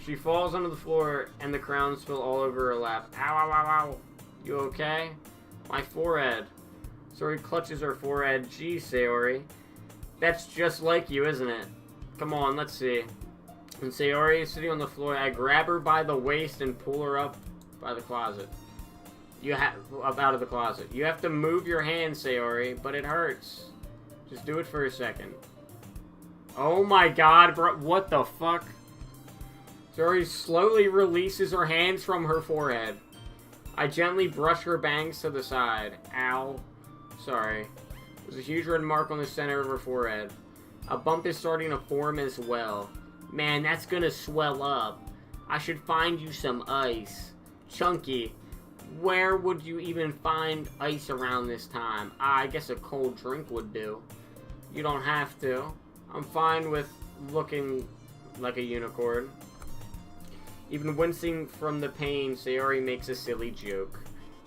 She falls onto the floor and the crayons spill all over her lap. Ow. You okay? My forehead. Sayori clutches her forehead. Gee, Sayori. That's just like you, isn't it? Come on, let's see. And Sayori is sitting on the floor. I grab her by the waist and pull her up by the closet. Up out of the closet. You have to move your hand, Sayori, but it hurts. Just do it for a second. Oh my god, bro. What the fuck? Sayori slowly releases her hands from her forehead. I gently brush her bangs to the side. Ow. Sorry. There's a huge red mark on the center of her forehead. A bump is starting to form as well. Man, that's gonna swell up. I should find you some ice. Chunky, where would you even find ice around this time? I guess a cold drink would do. You don't have to. I'm fine with looking like a unicorn. Even wincing from the pain, Sayori makes a silly joke.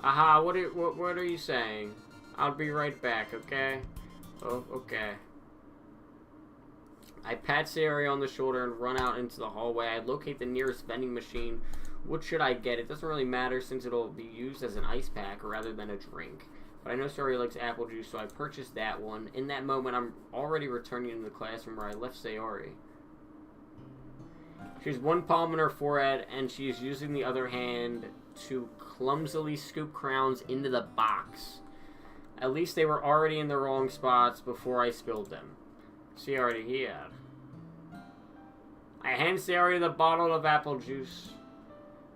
Aha, what are you saying? I'll be right back, okay? Oh, okay. I pat Sayori on the shoulder and run out into the hallway. I locate the nearest vending machine. What should I get? It doesn't really matter since it'll be used as an ice pack rather than a drink. But I know Sayori likes apple juice, so I purchased that one. In that moment, I'm already returning to the classroom where I left Sayori. She has one palm on her forehead, and she is using the other hand to clumsily scoop crayons into the box. At least they were already in the wrong spots before I spilled them. Sayori here. I hand Sayori the bottle of apple juice.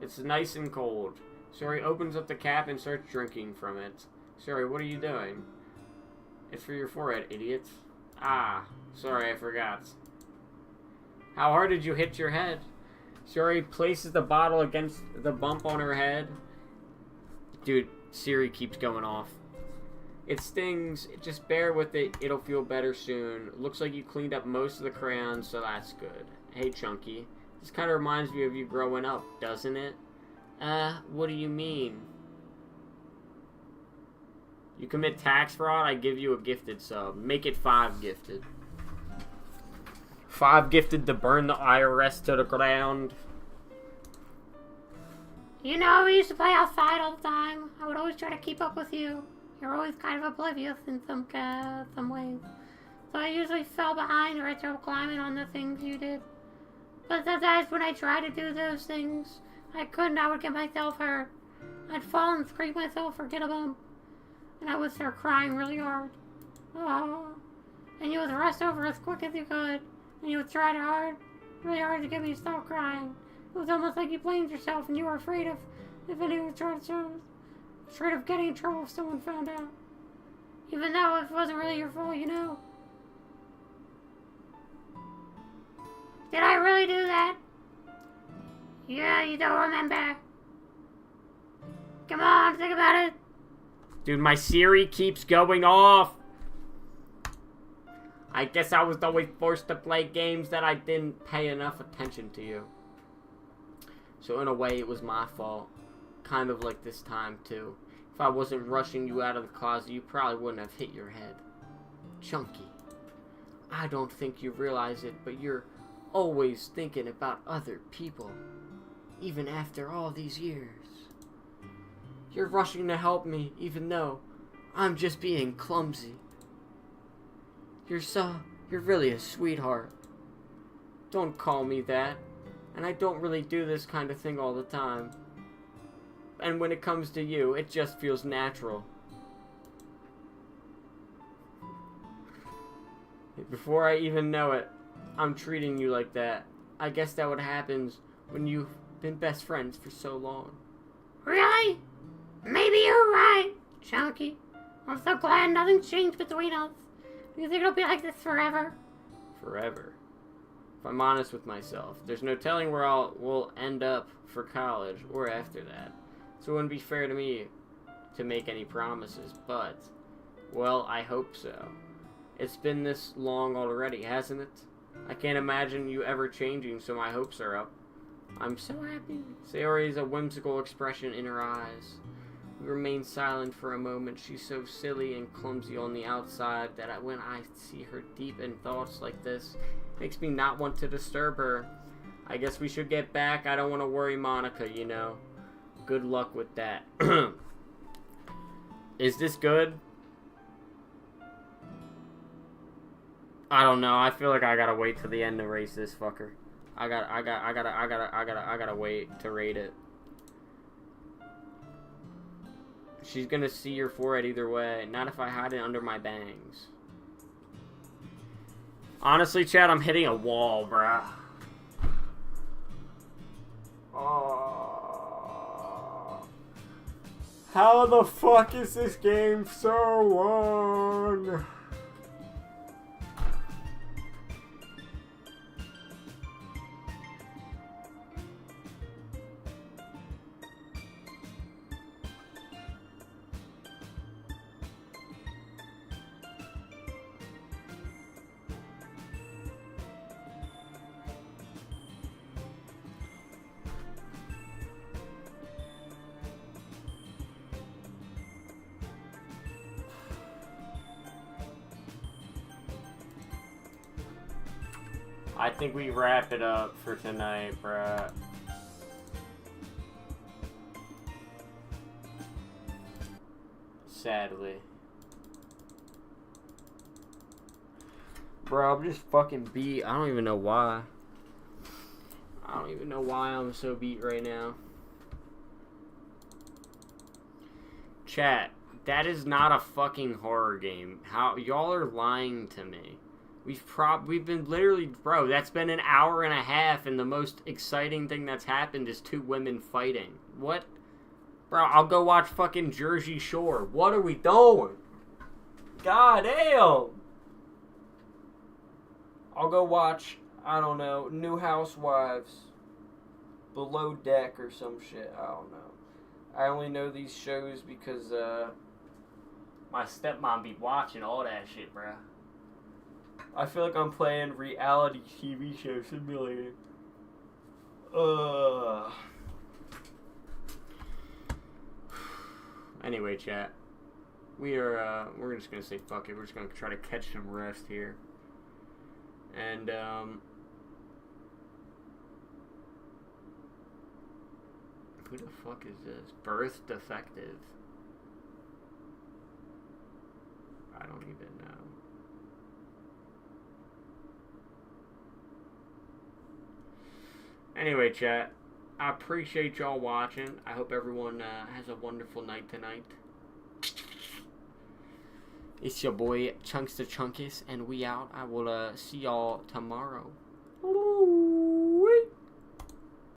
It's nice and cold. Sayori opens up the cap and starts drinking from it. Sayori, what are you doing? It's for your forehead, idiot. Sorry, I forgot. How hard did you hit your head? Sayori places the bottle against the bump on her head. Dude, Siri keeps going off. It stings. Just bear with it. It'll feel better soon. Looks like you cleaned up most of the crayons, so that's good. Hey, Chunky. This kind of reminds me of you growing up, doesn't it? What do you mean? You commit tax fraud, I give you a gifted sub. Make it 5 gifted. 5 gifted to burn the IRS to the ground. You know, we used to play outside all the time. I would always try to keep up with you. You're always kind of oblivious in some ways. So I usually fell behind or I started climbing on the things you did. But sometimes when I tried to do those things, I couldn't. I would get myself hurt. I'd fall and scrape myself or get a bump. And I would start crying really hard. Oh. And you would rush over as quick as you could. And you would try really hard to get me to stop crying. It was almost like you blamed yourself and you were afraid of if anyone tried to show. Afraid of getting in trouble if someone found out. Even though it wasn't really your fault, you know. Did I really do that? Yeah, you don't remember. Come on, think about it. Dude, my Siri keeps going off. I guess I was always forced to play games that I didn't pay enough attention to you. So in a way, it was my fault. Kind of like this time, too. If I wasn't rushing you out of the closet, you probably wouldn't have hit your head. Chunky, I don't think you realize it, but you're always thinking about other people. Even after all these years. You're rushing to help me, even though I'm just being clumsy. You're really a sweetheart. Don't call me that. And I don't really do this kind of thing all the time. And when it comes to you, it just feels natural. Before I even know it, I'm treating you like that. I guess that what happens when you've been best friends for so long. Really? Maybe you're right, Chunky. I'm so glad nothing's changed between us. Do you think it'll be like this forever? Forever? If I'm honest with myself, there's no telling where we'll end up for college or after that. So it wouldn't be fair to me to make any promises, but, well, I hope so. It's been this long already, hasn't it? I can't imagine you ever changing, so my hopes are up. I'm so happy. Sayori's a whimsical expression in her eyes. We remain silent for a moment. She's so silly and clumsy on the outside that when I see her deep in thoughts like this, it makes me not want to disturb her. I guess we should get back. I don't want to worry Monica, you know. Good luck with that. Is this good? I don't know. I feel like I gotta wait till the end to race this fucker. I gotta wait to rate it. She's gonna see your forehead either way. Not if I hide it under my bangs. Honestly, Chad, I'm hitting a wall, bruh. Oh. How the fuck is this game so long? I think we wrap it up for tonight, bruh. Sadly. Bro, I'm just fucking beat. I don't even know why. I don't even know why I'm so beat right now. Chat, that is not a fucking horror game. How y'all are lying to me. We've been literally, bro, that's been an hour and a half, and the most exciting thing that's happened is 2 women fighting. What? Bro, I'll go watch fucking Jersey Shore. What are we doing? God damn. I'll go watch, I don't know, New Housewives. Below Deck or some shit. I don't know. I only know these shows because, my stepmom be watching all that shit, bro. I feel like I'm playing reality TV show simulator. Anyway, chat. We're just gonna say fuck it. We're just gonna try to catch some rest here. And, who the fuck is this? Birth defective. I don't even know. Anyway, chat, I appreciate y'all watching. I hope everyone has a wonderful night tonight. It's your boy Chunks the Chunkus, and we out. I will see y'all tomorrow.